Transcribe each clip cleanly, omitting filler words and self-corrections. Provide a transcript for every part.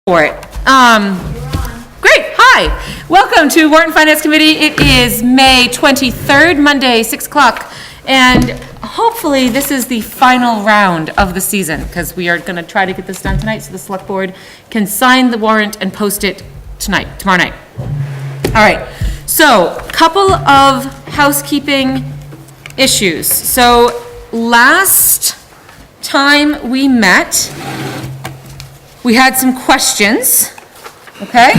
For it. Great, hi. Welcome to Warrant and Finance Committee. It is May 23rd, Monday, 6 o'clock. And hopefully this is the final round of the season because we are going to try to get this done tonight so the select board can sign the warrant and post it tomorrow night. All right, so couple of housekeeping issues. So last time we met, we had some questions, okay?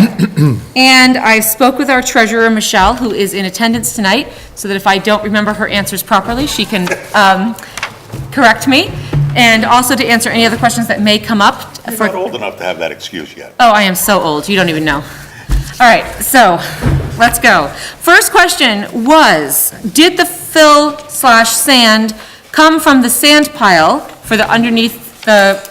And I spoke with our treasurer, Michelle, who is in attendance tonight, so that if I don't remember her answers properly, she can correct me, and also to answer any other questions that may come up. You're not old enough to have that excuse yet. Oh, I am so old, you don't even know. All right, so let's go. First question was, did the fill/sand come from the sand pile for the underneath the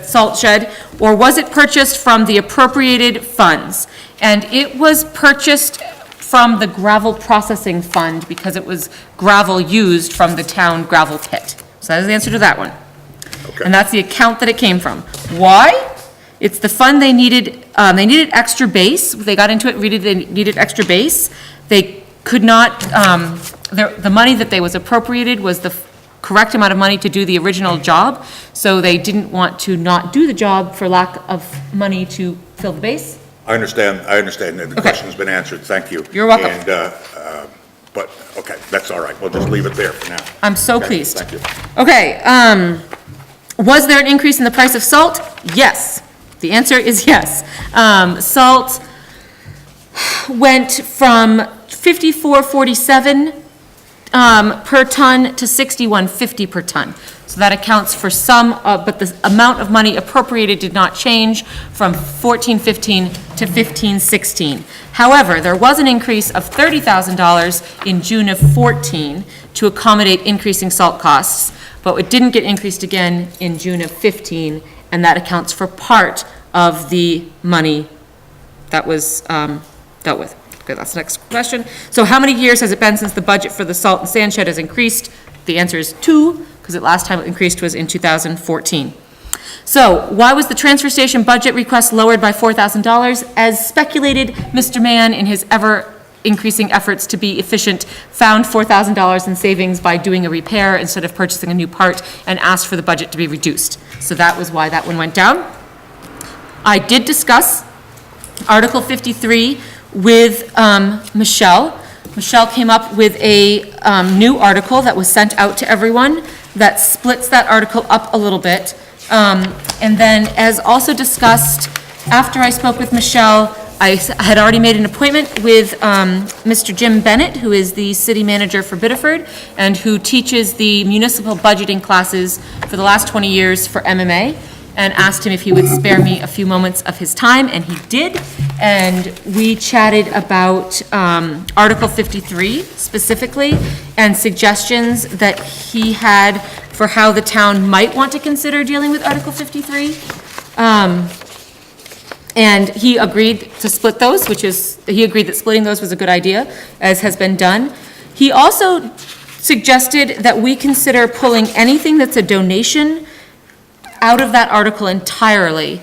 salt shed, or was it purchased from the appropriated funds? And it was purchased from the gravel processing fund because it was gravel used from the town gravel pit. So that is the answer to that one. Okay. And that's the account that it came from. Why? It's the fund they needed extra base. They got into it, they needed extra base. They could not, the money that they was appropriated was the correct amount of money to do the original job, so they didn't want to not do the job for lack of money to fill the base. I understand, the question's been answered, thank you. You're welcome. And, but, okay, that's all right, we'll just leave it there for now. I'm so Okay, pleased. Thank you. Okay, was there an increase in the price of salt? Yes. The answer is yes. Salt went from $54.47 per ton to $61.50 per ton. So that accounts for some, but the amount of money appropriated did not change from $14.15 to $15.16. However, there was an increase of $30,000 in June of 14 to accommodate increasing salt costs, but it didn't get increased again in June of 15, and that accounts for part of the money that was dealt with. Okay, that's the next question. So how many years has it been since the budget for the salt and sand shed has increased? The answer is 2, because the last time it increased was in 2014. So why was the transfer station budget request lowered by $4,000? As speculated, Mr. Mann, in his ever-increasing efforts to be efficient, found $4,000 in savings by doing a repair instead of purchasing a new part and asked for the budget to be reduced. So that was why that one went down. I did discuss Article 53 with Michelle. Michelle came up with a new article that was sent out to everyone that splits that article up a little bit. And then, as also discussed, after I spoke with Michelle, I had already made an appointment with Mr. Jim Bennett, who is the city manager for Biddeford and who teaches the municipal budgeting classes for the last 20 years for MMA, and asked him if he would spare me a few moments of his time, and he did. And we chatted about Article 53 specifically and suggestions that he had for how the town might want to consider dealing with Article 53. And he agreed to split those, he agreed that splitting those was a good idea, as has been done. He also suggested that we consider pulling anything that's a donation out of that article entirely,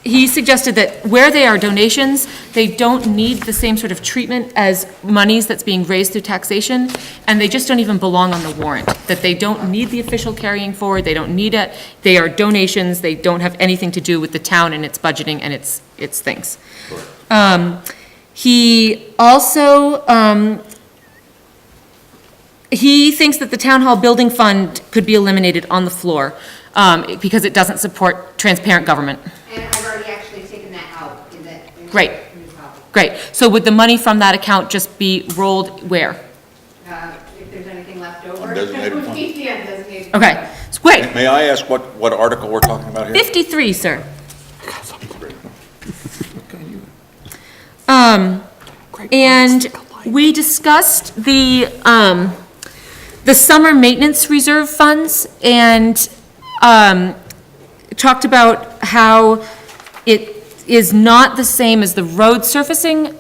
he suggested that where they are donations, they don't need the same sort of treatment as monies that's being raised through taxation, and they just don't even belong on the warrant, that they don't need the official carrying forward, they don't need it, they are donations, they don't have anything to do with the town and its budgeting and its things. He also, he thinks that the town hall building fund could be eliminated on the floor because it doesn't support transparent government. And I've already actually taken that out in the. Great. Great. So would the money from that account just be rolled where? If there's anything left over. Undesignated fund. Yeah, designated. Okay, it's great. May I ask what article we're talking about here? 53, sir. And we discussed the summer maintenance reserve funds and talked about how it is not the same as the road surfacing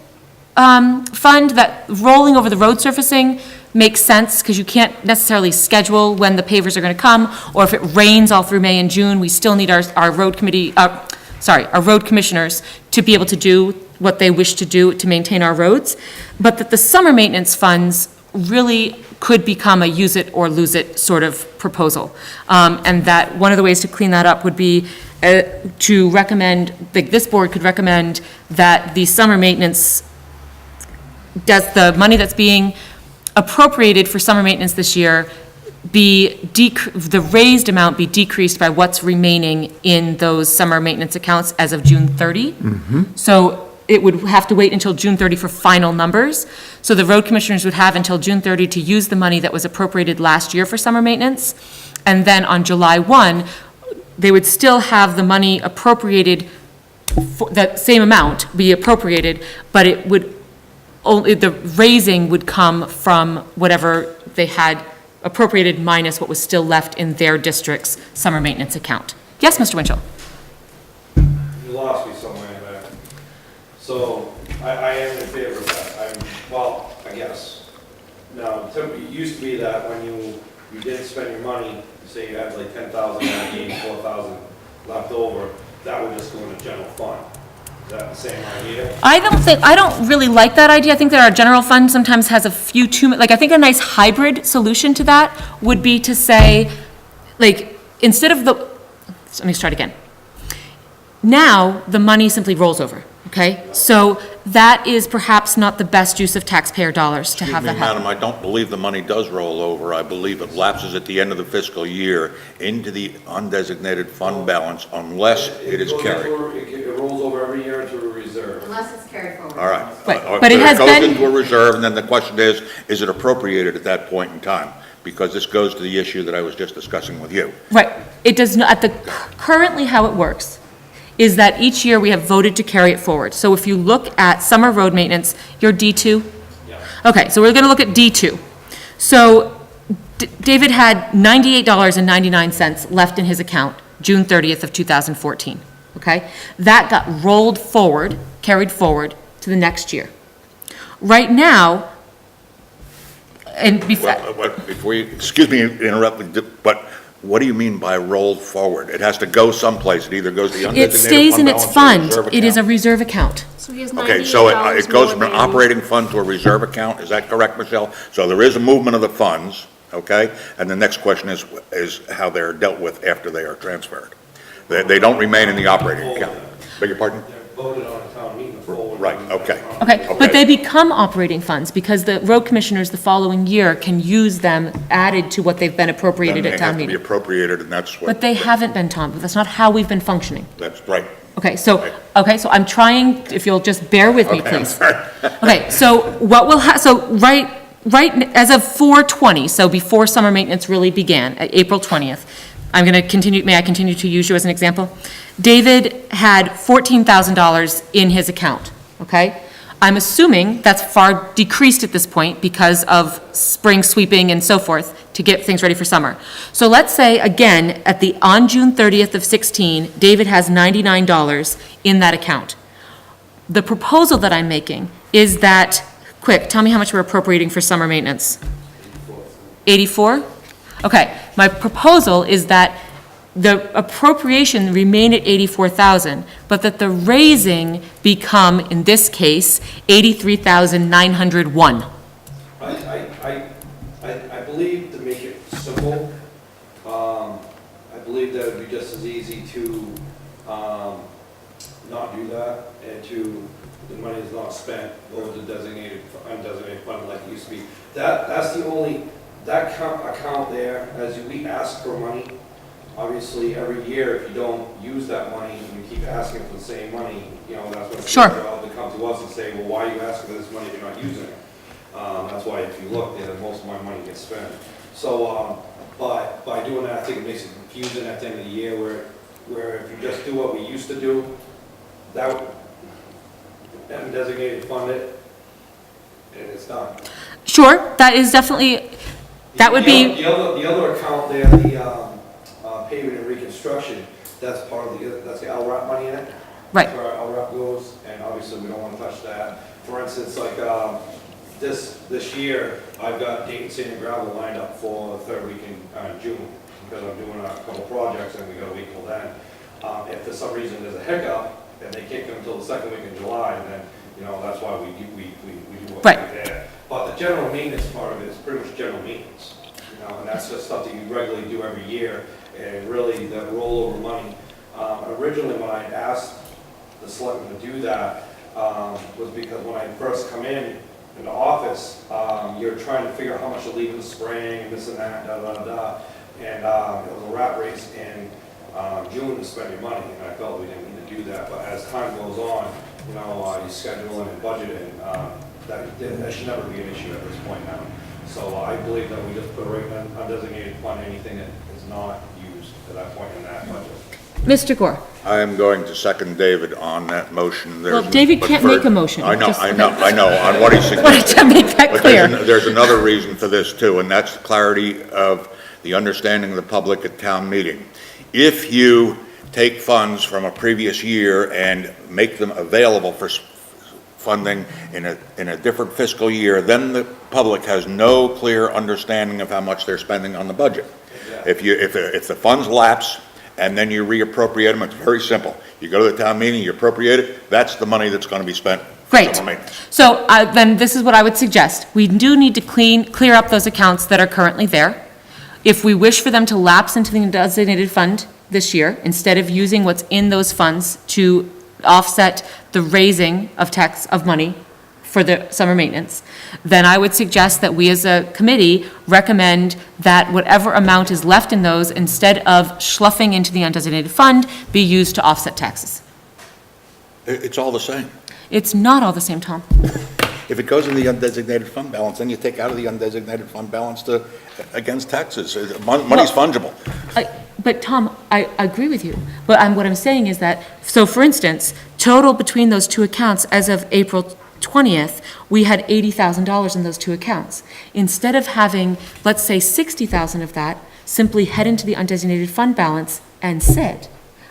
fund, that rolling over the road surfacing makes sense, because you can't necessarily schedule when the pavers are gonna come, or if it rains all through May and June, we still need our road committee, our road commissioners to be able to do what they wish to do to maintain our roads, but that the summer maintenance funds really could become a use it or lose it sort of proposal. And that one of the ways to clean that up would be to recommend, like, this board could recommend that the summer maintenance, does the money that's being appropriated for summer maintenance this year the raised amount be decreased by what's remaining in those summer maintenance accounts as of June 30. So it would have to wait until June 30 for final numbers. So the road commissioners would have until June 30 to use the money that was appropriated last year for summer maintenance. And then on July 1, they would still have the money appropriated, for that same amount be appropriated, but it would only, the raising would come from whatever they had appropriated minus what was still left in their district's summer maintenance account. Yes, Mr. Winchell? You lost me somewhere in there. So I am in favor of that. Well, I guess. Now, it used to be that when you didn't spend your money, say you had like 10,000 and 84,000 left over, that would just go in the general fund. Is that the same idea? I don't really like that idea. I think that our general fund sometimes has a few I think a nice hybrid solution to that would be to say, like, instead of let me start again. Now, the money simply rolls over, okay? So that is perhaps not the best use of taxpayer dollars to have that happen. Madam, I don't believe the money does roll over. I believe it lapses at the end of the fiscal year into the undesignated fund balance unless it is carried. It rolls over every year into a reserve. Unless it's carried forward. All right. Right. But it has goes been- into a reserve, and then the question is it appropriated at that point in time? Because this goes to the issue that I was just discussing with you. Right. It does not, currently how it works is that each year we have voted to carry it forward. So if you look at summer road maintenance, you're D2? Yeah. Okay, so we're going to look at D2. So David had $98.99 left in his account, June 30th of 2014, okay? That got rolled forward, carried forward to the next year. Right now, and before, Before you, excuse me, interrupting, but what do you mean by rolled forward? It has to go someplace. It either goes to the undesignated it stays in its balance or fund. It is a reserve account. So he has Okay, so $98 it goes from more an than- operating fund to a reserve account, is that correct, Michelle? So there is a movement of the funds, okay? And the next question is how they're dealt with after they are transferred. They don't remain in the operating account. Beg your pardon? They're voted on a town meeting forward. Right, okay. Okay, Okay. but they become operating funds because the road commissioners the following year can use them added to what they've been appropriated Then at they have town to be meeting. appropriated, and that's what. But they haven't been, Tom. That's not how we've been functioning. That's right. Okay, so I'm trying, if you'll just bear with me, Okay, I'm please. sorry. Okay, so what will right as of 4/20, so before summer maintenance really began, at April 20th, I'm going to continue, may I continue to use you as an example? David had $14,000 in his account, okay? I'm assuming that's far decreased at this point because of spring sweeping and so forth to get things ready for summer. So let's say, again, on June 30th of 16, David has $99 in that account. The proposal that I'm making is that, quick, tell me how much we're appropriating for summer maintenance. 84? Okay, my proposal is that the appropriation remain at 84,000, but that the raising become, in this case, 83,901. I believe, to make it simple, I believe that it'd be just as easy to not do that and the money is not spent, go to designated, undesignated fund like it used to be. That's the only, that account there, as we ask for money, obviously, every year, if you don't use that money, and you keep asking for the same money, that's when Sure. they come to us and say, well, why are you asking for this money if you're not using it? That's why, if you look, most of my money gets spent. So, by doing that, I think it makes it confusing at the end of the year, where if you just do what we used to do, that would, and designated fund it, and it's done. Sure, that is definitely, that would be, The other account there, the paving and reconstruction, that's the LRAP money in it. right. That's where our LRAP goes, and obviously we don't want to touch that. For instance, like, this year, I've got Dayton Sand and Gravel lined up for the third week in June, because I'm doing a couple projects and we got a week till then. If for some reason there's a hiccup, and they can't come until the second week in July, then, you know, that's why we do what we Right. do there. But the general maintenance part of it is pretty much general maintenance, you know, and that's just stuff that you regularly do every year, and really the rollover money. Originally, when I asked the selectmen to do that, was because when I first come in the office, you're trying to figure out how much to leave in the spring, and this and that, da, da, da. And it was a rat race in June to spend your money, and I felt we didn't need to do that. But as time goes on, you know, you schedule and budget, and that should never be an issue at this point now. So I believe that we just put a right undesignated fund, anything that is not used at that point in that budget. Mr. Gore? I am going to second David on that motion. Well, David can't make a motion. I know, Just- I know, I know, on what he Wanted suggested. to make that But clear. there's another reason for this too, and that's the clarity of the understanding of the public at town meeting. If you take funds from a previous year and make them available for funding in a different fiscal year, then the public has no clear understanding of how much they're spending on the budget. If the funds lapse and then you reappropriate them, it's very simple. You go to the town meeting, you appropriate it, that's the money that's going to be spent. for Great. summer maintenance. So then this is what I would suggest. We do need to clear up those accounts that are currently there. If we wish for them to lapse into the designated fund this year, instead of using what's in those funds to offset the raising of money for the summer maintenance, then I would suggest that we as a committee recommend that whatever amount is left in those, instead of schluffing into the undesignated fund, be used to offset taxes. It's all the same. It's not all the same, Tom. If it goes in the undesignated fund balance, then you take out of the undesignated fund balance against taxes. Money's fungible. But Tom, I agree with you, but what I'm saying is that, so for instance, total between those two accounts as of April 20th, we had $80,000 in those two accounts. Instead of having, let's say, 60,000 of that simply head into the undesignated fund balance and sit,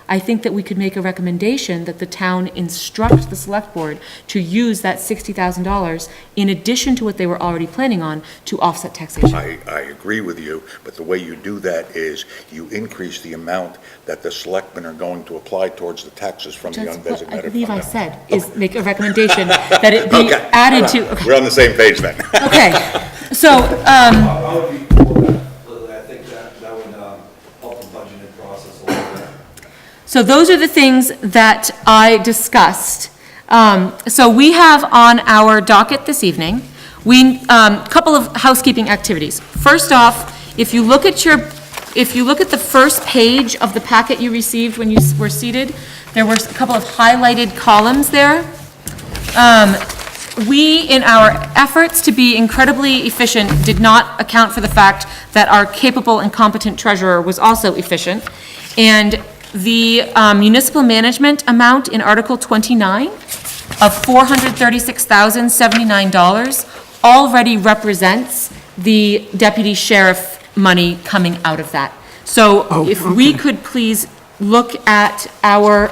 I think that we could make a recommendation that the town instruct the select board to use that $60,000 in addition to what they were already planning on to offset taxation. I agree with you, but the way you do that is you increase the amount that the selectmen are going to apply towards the taxes from the That's undesignated what fund. I believe I balance. said, is make a recommendation that it be Okay. added to, okay. We're on the same page then. Okay, so, I would be for that, Lily. I think that would help the budgeting process a little bit. so those are the things that I discussed. So we have on our docket this evening, couple of housekeeping activities. First off, if you look at the first page of the packet you received when you were seated, there were a couple of highlighted columns there. We, in our efforts to be incredibly efficient, did not account for the fact that our capable and competent treasurer was also efficient. And the municipal management amount in Article 29 of $436,079 already represents the deputy sheriff money coming out of that. So if we could please look at our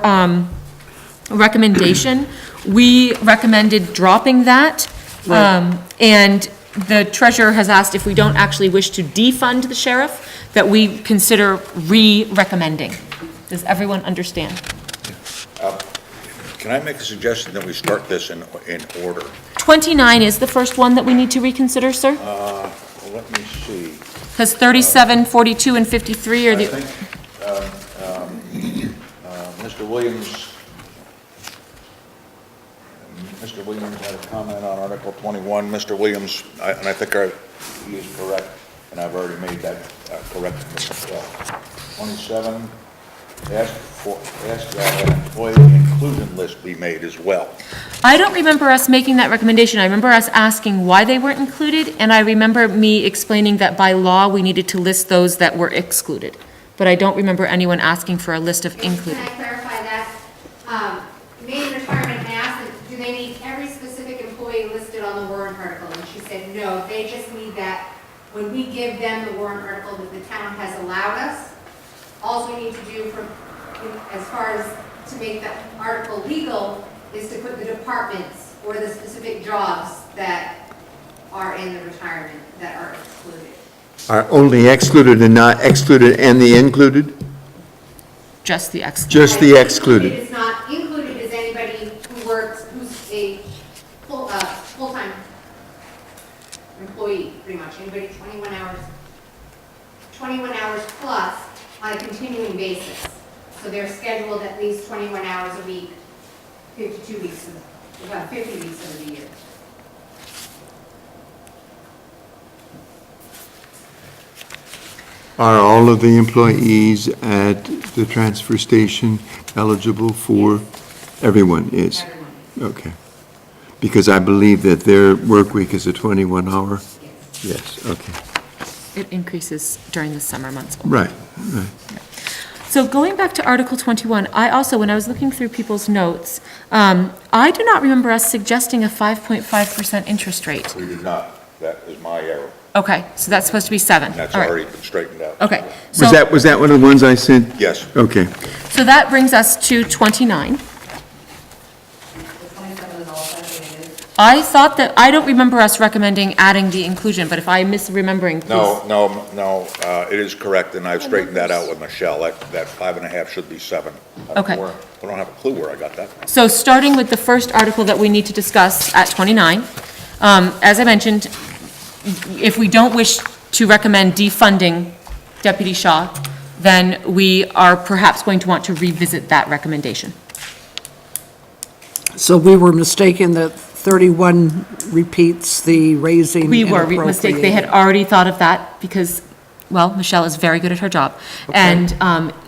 recommendation, we recommended dropping that. And the treasurer has asked if we don't actually wish to defund the sheriff, that we consider re-recommending. Does everyone understand? Can I make a suggestion that we start this in order? 29 is the first one that we need to reconsider, sir? Let me see. Because 37, 42, and 53 are I the, think Mr. Williams had a comment on Article 21. Mr. Williams, and I think he is correct, and I've already made that correction as well. 27, ask that an employee inclusion list be made as well. I don't remember us making that recommendation. I remember us asking why they weren't included, and I remember me explaining that by law, we needed to list those that were excluded. But I don't remember anyone asking for a list of included. Can I clarify that? Maine Retirement asked, do they need every specific employee listed on the warrant article? And she said, no, they just need that when we give them the warrant article that the town has allowed us. All we need to do as far as to make that article legal is to put the departments or the specific jobs that are in the retirement that are excluded. Are only excluded and not excluded and the included? Just the excluded. Just the excluded. Is not included is anybody who works, who's a full-time employee, pretty much, anybody 21 hours plus on a continuing basis. So they're scheduled at least 21 hours a week, 52 weeks, about 50 weeks of the year. Are all of the employees at the transfer station eligible for? Everyone is? Everyone. Okay. Because I believe that their work week is a 21-hour? Yes. Yes, okay. It increases during the summer months. Right, right. So going back to Article 21, I also, when I was looking through people's notes, I do not remember us suggesting a 5.5% interest rate. We did not. That is my error. Okay, so that's supposed to be 7. And that's All right. already been straightened out. Okay. Was that one of the ones I sent? Yes. Okay. So that brings us to 29. I thought that, I don't remember us recommending adding the inclusion, but if I'm misremembering, please. No, it is correct, and I've straightened that out with Michelle. That 5.5 should be 7. Okay. I don't have a clue where I got that from. So starting with the first article that we need to discuss at 29, as I mentioned, if we don't wish to recommend defunding Deputy Shaw, then we are perhaps going to want to revisit that recommendation. So we were mistaken that 31 repeats the raising We and were mistaken. They had already thought of that because, well, Michelle is very good at her job. And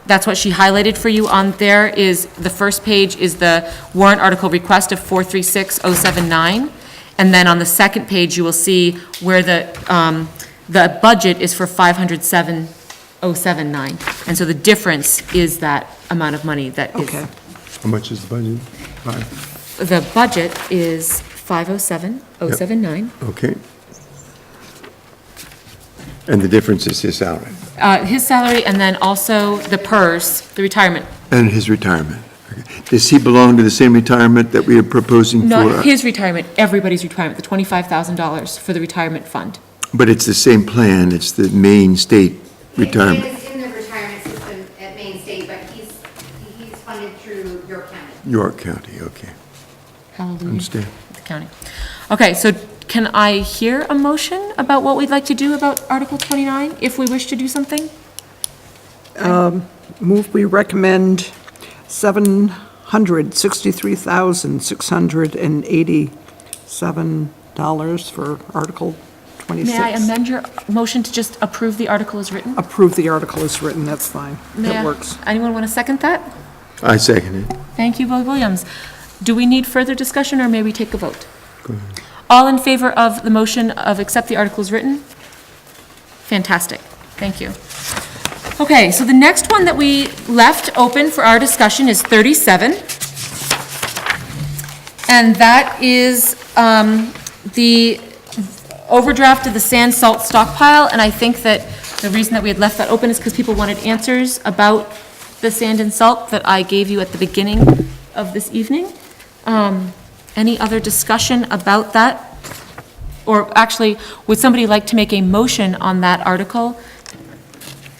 that's what she highlighted for you on there is, the first page is the warrant article request of 436079. And then on the second page, you will see where the budget is for 507,079. And so the difference is that amount of money that is. Okay. How much is the budget? 5? The budget is 507,079. Okay. And the difference is his salary His salary and then also the PERS, the retirement. and his retirement. Okay. Does he belong to the same retirement that we are proposing for? Not his retirement, everybody's retirement, the $25,000 for the retirement fund. But it's the same plan, it's the Maine State retirement. He is in the retirement system at Maine State, but he's funded through York County. York County, okay. Hallelujah. Understand. The county. Okay, so can I hear a motion about what we'd like to do about Article 29, if we wish to do something? Move we recommend $763,687 for Article 26. May I amend your motion to just approve the article as written? Approve the article as written, that's fine. May I- That works. Anyone want to second that? I second it. Thank you, Bill Williams. Do we need further discussion, or may we take a vote? All in favor of the motion of accept the article as written? Fantastic, thank you. Okay, so the next one that we left open for our discussion is 37. And that is the overdraft of the sand salt stockpile, and I think that the reason that we had left that open is because people wanted answers about the sand and salt that I gave you at the beginning of this evening. Any other discussion about that? Or actually, would somebody like to make a motion on that article?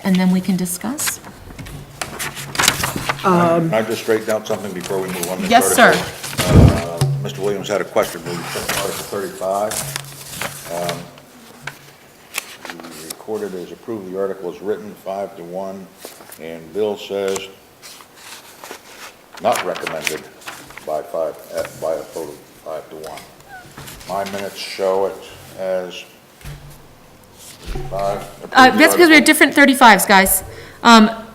And then we can discuss? Can I just straighten out something before we move on? to Yes, sir. Mr. Williams had a question, moving from Article 35. We recorded as approved, the article is written 5-1, and Bill says not recommended by a vote of 5-1. My minutes show it as 5. That's because we had different 35s, guys.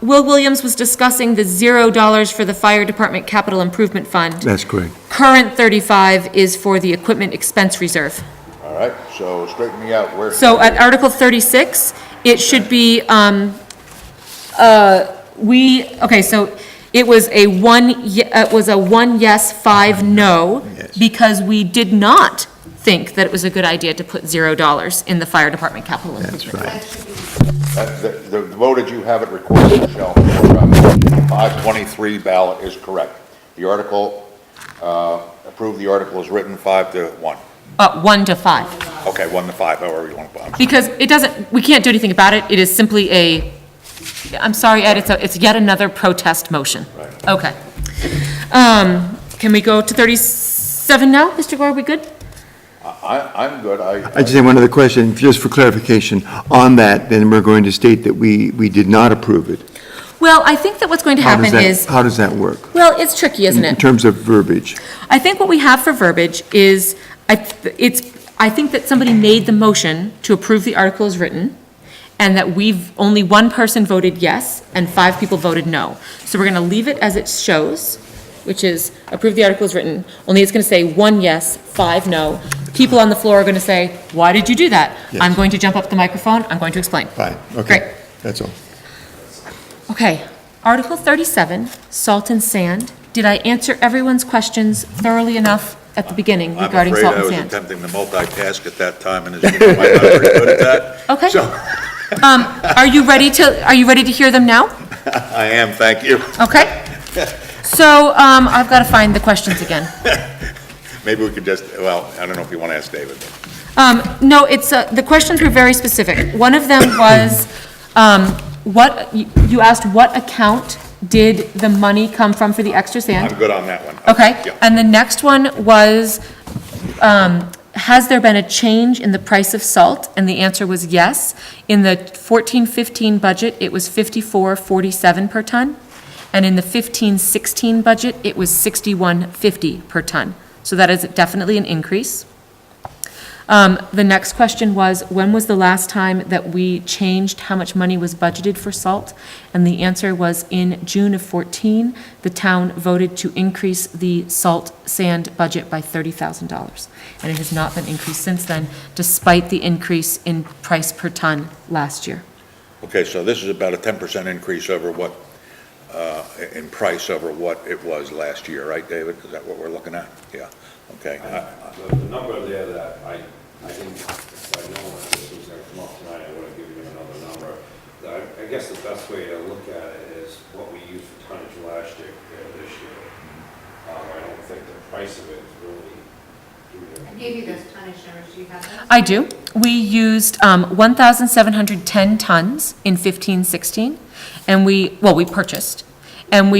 Will Williams was discussing the $0 for the Fire Department Capital Improvement Fund. That's correct. Current 35 is for the Equipment Expense Reserve. All right, so straighten me out, where? So at Article 36, it should be, so it was a 1 yes, 5 no, Yes. because we did not think that it was a good idea to put $0 in the Fire Department Capital That's Improvement. right. The voted, you have it recorded, Michelle, 523 ballot is correct. The article, approve the article is written 5-1. 1 to 5. Okay, 1 to 5, however you want to put it. Because it doesn't, we can't do anything about it. It is simply I'm sorry, Ed, it's yet another protest motion. Right. Okay. Can we go to 37 now? Mr. Gore, are we good? I'm good, I just have one other question, just for clarification. On that, then we're going to state that we did not approve it. Well, I think that what's going to How does happen that- is, How does that work? well, it's tricky, isn't In it? terms of verbiage? I think what we have for verbiage is, I think that somebody made the motion to approve the article as written, and that only one person voted yes, and 5 people voted no. So we're gonna leave it as it shows, which is approve the article as written, only it's gonna say 1 yes, 5 no. People on the floor are gonna say, why did you do that? I'm Yes. going to jump up the microphone, I'm going to explain. Fine, okay. Great. That's all. Okay, Article 37, salt and sand. Did I answer everyone's questions thoroughly enough at the beginning I'm regarding afraid salt I and was sand? attempting to multitask at that time, and as you know, I'm not very good at that. Okay. So, Are you ready to hear them now? I am, thank you. Okay. So, I've got to find the questions again. Maybe we could just, well, I don't know if you want to ask David. No, the questions were very specific. One of them was, you asked what account did the money come from for the extra sand? I'm good on that one. Okay, Yeah. and the next one was, has there been a change in the price of salt? And the answer was yes. In the 14-15 budget, it was $54.47 per ton. And in the 15-16 budget, it was $61.50 per ton. So that is definitely an increase. The next question was, when was the last time that we changed how much money was budgeted for salt? And the answer was in June of 14, the town voted to increase the salt sand budget by $30,000. And it has not been increased since then, despite the increase in price per ton last year. Okay, so this is about a 10% increase over what, in price over what it was last year, right, David? Is that what we're looking at? Yeah, okay. The number there that I didn't, if I'd known that this was gonna come up tonight, I would have given you another number. I guess the best way to look at it is what we used for tonnage last year compared to this year. I don't think the price of it is really. I gave you those tonnage numbers, do you have those? I do. We used 1,710 tons in 15-16, and we purchased. And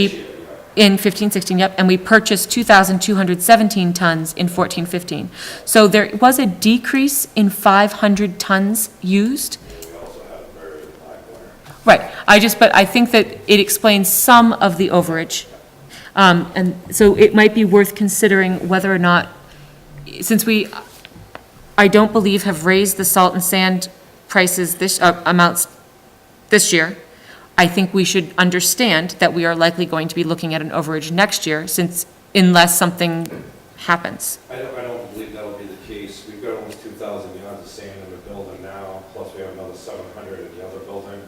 in 15-16, yep, and we purchased 2,217 tons in 14-15. So there was a decrease in 500 tons used. We also had a very high winter. Right, but I think that it explains some of the overage. And so it might be worth considering whether or not, since I don't believe have raised the salt and sand prices amounts this year, I think we should understand that we are likely going to be looking at an overage next year, unless something happens. I don't believe that'll be the case. We've got almost 2,000 yards of sand in the building now, plus we have another 700 in the other building.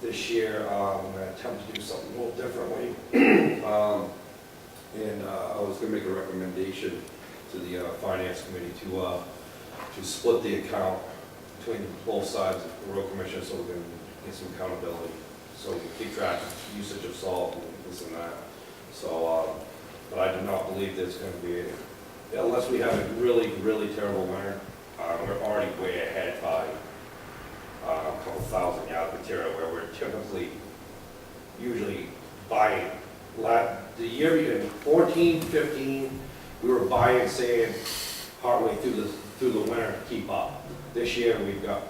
This year, I'm going to attempt to do something a little differently. I was going to make a recommendation to the finance committee to split the account between both sides of the road commission so we can get some accountability. So we can keep track of usage of salt and this and that. So, but I do not believe there's going to be, unless we have a really, really terrible winter, we're already way ahead by a couple thousand yards of material where we're typically usually buying. The year in 14, 15, we were buying sand partway through the winter to keep up. This year we've got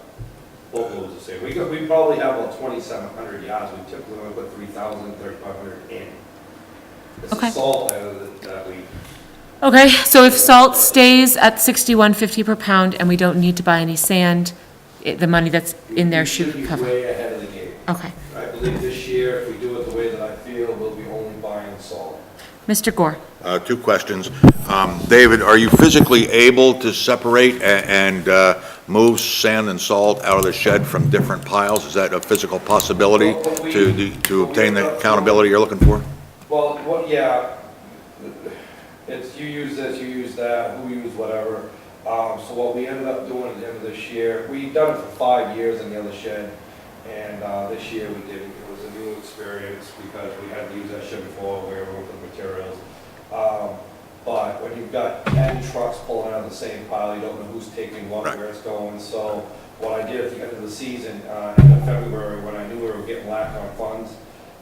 boatloads of sand. We probably have about 2,700 yards. We typically only put 3,000, 3,500 in. It's Okay. the salt that we. Okay, so if salt stays at $61.50 per pound and we don't need to buy any sand, the money that's in there should be cover. way ahead of the game. Okay. I believe this year, if we do it the way that I feel, we'll be only buying salt. Mr. Gore? 2 questions. David, are you physically able to separate and move sand and salt out of the shed from different piles? Is that a physical possibility to obtain the accountability you're looking for? Well, yeah, it's you use this, you use that, who use whatever. So what we ended up doing at the end of this year, we've done it for 5 years in the other shed, and this year we did it. It was a new experience because we hadn't used that shed before, we were working with materials. But when you've got 10 trucks pulling out of the same pile, you don't know who's taking what, Right. where it's going. So what I did at the end of the season, end of February, when I knew we were getting lack on funds,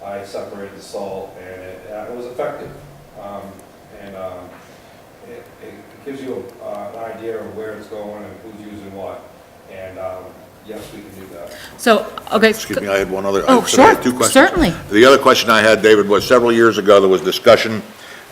I separated the salt, and it was effective. It gives you an idea of where it's going and who's using what. And yes, we can do that. So, okay. Excuse me, I had one other. Oh, so I had sure, 2 questions. certainly. The other question I had, David, was several years ago, there was discussion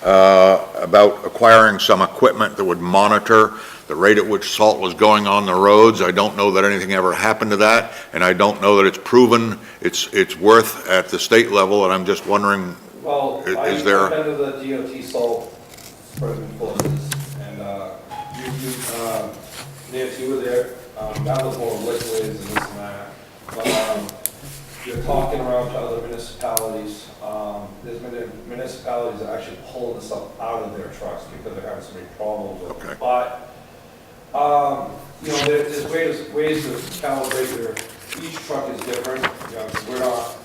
about acquiring some equipment that would monitor the rate at which salt was going on the roads. I don't know that anything ever happened to that, and I don't know that it's proven its worth at the state level, and I'm just wondering, Well, Is there- I've been to the DOT salt spreading courses, and Nancy, you were there. That was more liquids and this and that. But you're talking around to other municipalities. There's been municipalities that actually pulling this stuff out of their trucks because they're having so many problems with Okay. it. But, there's ways to calibrate your, each truck is different. You know, we're not,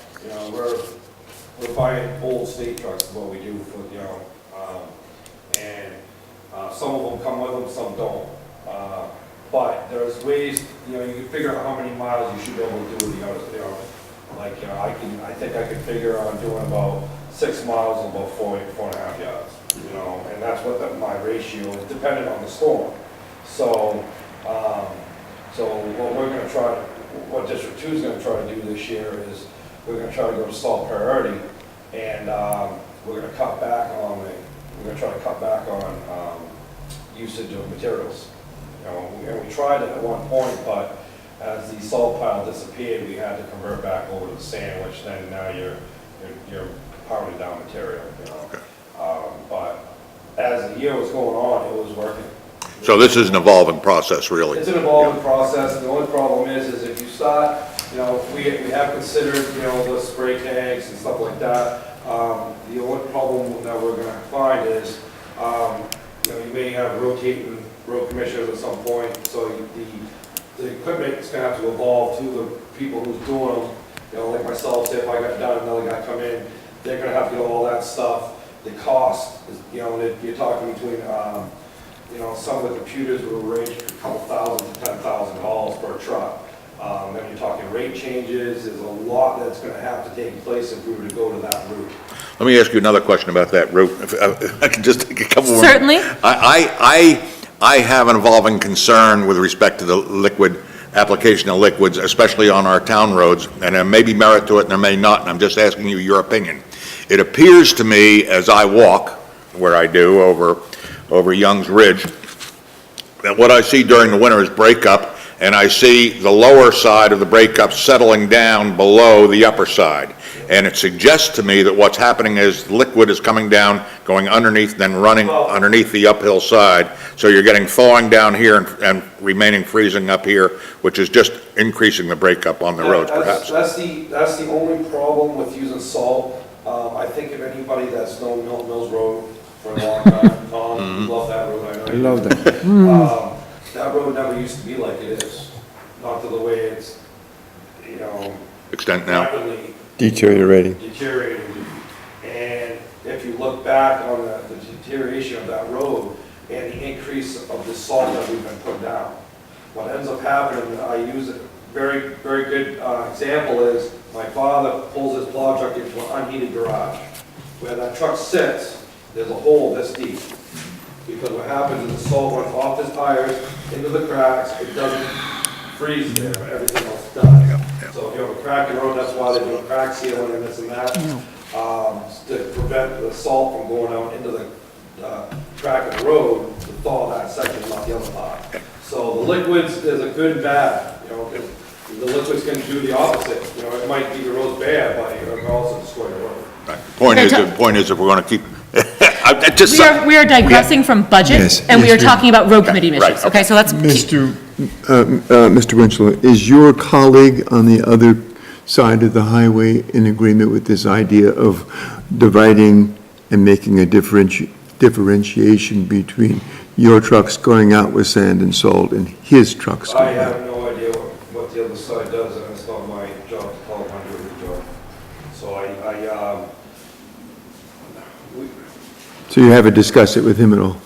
we're buying old state trucks is what we do for, and some of them come with them, some don't. But there's ways, you can figure out how many miles you should be able to do with the others, like, I think I could figure on doing about 6 miles and about 4.5 yards, and that's what my ratio is, depending on the storm. So, what we're gonna try, what District 2 is gonna try to do this year is, we're gonna try to go to salt priority, and, we're gonna try to cut back on, usage of materials. And we tried it at one point, but as the salt pile disappeared, we had to convert back over to the sand, which then now you're pounding down material, Okay. But as the year was going on, it was working. so this is an evolving process, really? It's an evolving process. The only problem is if you start, we have considered, the spray tanks and stuff like that. The only problem that we're gonna find is, you may have rotating road commissioners at some point, so the equipment is gonna have to evolve to the people who's doing them. Like myself, say if I got done, another guy come in, they're gonna have to do all that stuff. The cost is, you're talking between, some of the computers will range from a couple thousand to $10,000 per truck. Then you're talking rate changes, there's a lot that's gonna have to take place if we were to go to that route. Let me ask you another question about that route, if I can just take a couple more. Certainly. I have an evolving concern with respect to the application of liquids, especially on our town roads, and there may be merit to it and there may not, and I'm just asking you your opinion. It appears to me, as I walk, where I do, over Young's Ridge, that what I see during the winter is breakup, and I see the lower side of the breakup settling down below the upper side. And it suggests to me that what's happening is liquid is coming down, going underneath, then running underneath the uphill side. So you're getting thawing down here and remaining freezing up here, which is just increasing the breakup on the roads, perhaps. That's the only problem with using salt. I think if anybody that's known Milton Mills Road for a long time, Tom, you love that road, I know. I love that. That road never used to be like it is, not to the way it's, Extent now. rapidly Deteriorating. deteriorating. And if you look back on the deterioration of that road and the increase of the salt that we've been putting down, what ends up happening, I use a very, very good example is my father pulls his plow truck into an unheated garage. Where that truck sits, there's a hole this deep. Because what happens is the salt runs off his tires into the cracks, it doesn't freeze there, but everything else does. So if you have a crack in the road, that's why they do a crack sealing and this and that, to prevent the salt from going out into the crack in the road, to thaw that section, not the other part. So the liquids, there's a good and bad, because the liquids can do the opposite. It might keep the roads bad, but it can also destroy the road. Right. The point is, if we're going to keep, We are digressing from budget, Yes, and we yes, are we- talking about road committee right, missions. Okay, so let's keep. Mr. Winchell, is your colleague on the other side of the highway in agreement with this idea of dividing and making a differentiation between your trucks going out with sand and salt and his trucks I going out? have no idea what the other side does, and it's not my job to tell them how to do their job. So So you haven't discussed it with him at all?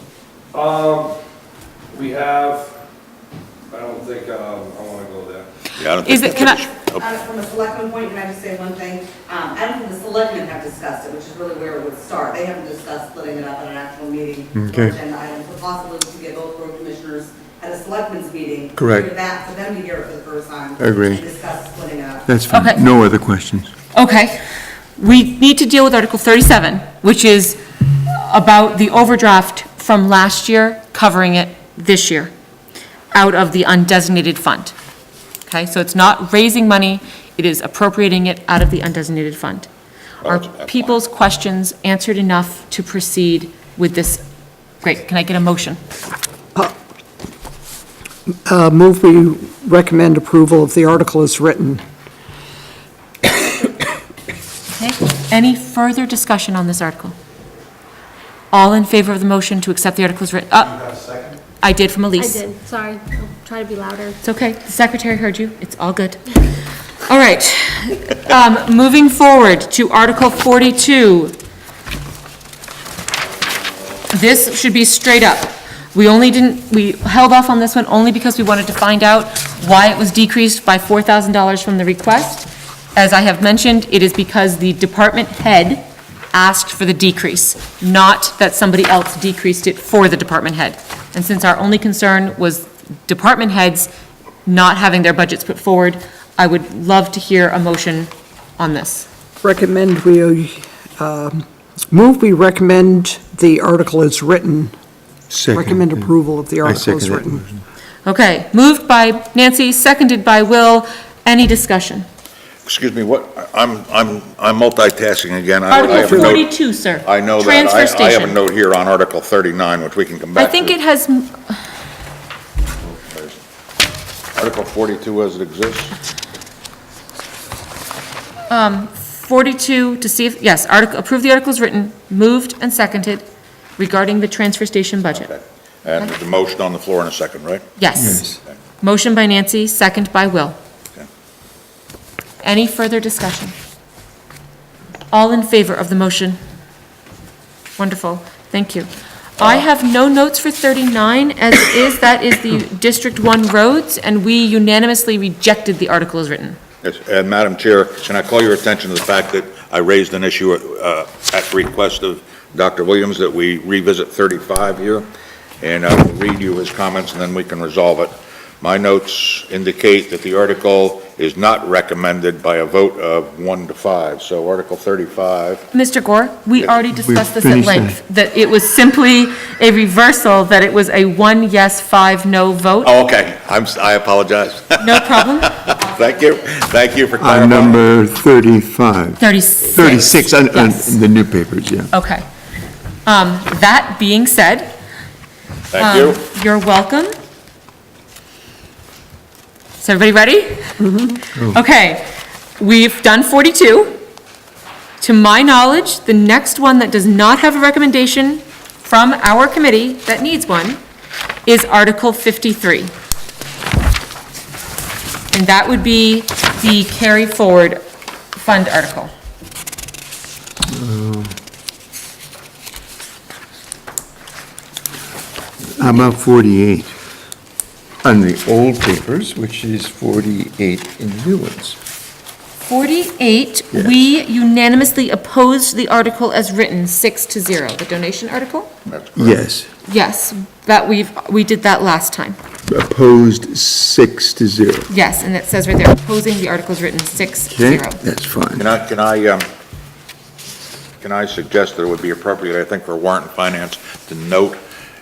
We have, I don't think, I wanna go there. Yeah, I don't Is think it, can I, From a selectman point, can I just say one thing? I don't think the selectmen have discussed it, which is really where it would start. They haven't discussed splitting it up in an actual meeting. Okay. Agenda items, the possibility to get both road commissioners at a selectmen's meeting. Correct. For that, for them to hear it for the first time. Agree. And discuss splitting it up. That's fine. Okay. No other questions. okay. We need to deal with Article 37, which is about the overdraft from last year, covering it this year, out of the undesignated fund. Okay, so it's not raising money, it is appropriating it out of the undesignated fund. Are That's people's questions answered enough to proceed with this? Great, can I get a motion? Move we recommend approval of the article as written. Okay, any further discussion on this article? All in favor of the motion to accept the article as written? I did from I Elise. did, sorry. I'll try to be louder. It's okay, the secretary heard you, it's all good. All right, moving forward to Article 42. This should be straight up. We held off on this one only because we wanted to find out why it was decreased by $4,000 from the request. As I have mentioned, it is because the department head asked for the decrease, not that somebody else decreased it for the department head. And since our only concern was department heads not having their budgets put forward, I would love to hear a motion on this. Recommend move we recommend the article as written. Second. Recommend approval of the I article as second that written. motion. Okay, moved by Nancy, seconded by Will. Any discussion? Excuse me, what, I'm multitasking again. I have a Article note- 42, sir. I know that. Transfer I have a station. note here on Article 39, which we can come back I to. think it has, Article 42 as it exists? 42 to see if, yes, approve the articles written, moved and seconded regarding the transfer station budget. Okay. And there's a motion on the floor in a second, right? Yes. Yes. Motion by Nancy, second by Will. Okay. Any further discussion? All in favor of the motion? Wonderful, thank you. I have no notes for 39, as is, that is the District 1 roads, and we unanimously rejected the article as written. Yes, and Madam Chair, can I call your attention to the fact that I raised an issue at request of Dr. Williams that we revisit 35 here, and I will read you his comments, and then we can resolve it. My notes indicate that the article is not recommended by a vote of 1 to 5, so Article 35. Mr. Gore, we already discussed this at finished length, that it was simply a reversal, that it was a 1 yes, 5 no vote. Oh, okay, I apologize. No problem. Thank you for On clarifying. number 35. 36. 36, on Yes. the new papers, yeah. Okay. That being said, Thank you. you're welcome. Is everybody ready? Okay, we've done 42. To my knowledge, the next one that does not have a recommendation from our committee that needs one is Article 53. And that would be the carry forward fund article. How about 48? On the old papers, which is 48 in the new ones. 48, Yes. we unanimously opposed the article as written, 6-0. The donation article? That's correct. Yes, Yes, that we did that last time. opposed 6-0. Yes, and it says right there, opposing the articles written, 6-0. Okay, that's fine. Can I suggest that it would be appropriate, I think, for Warrant and Finance to note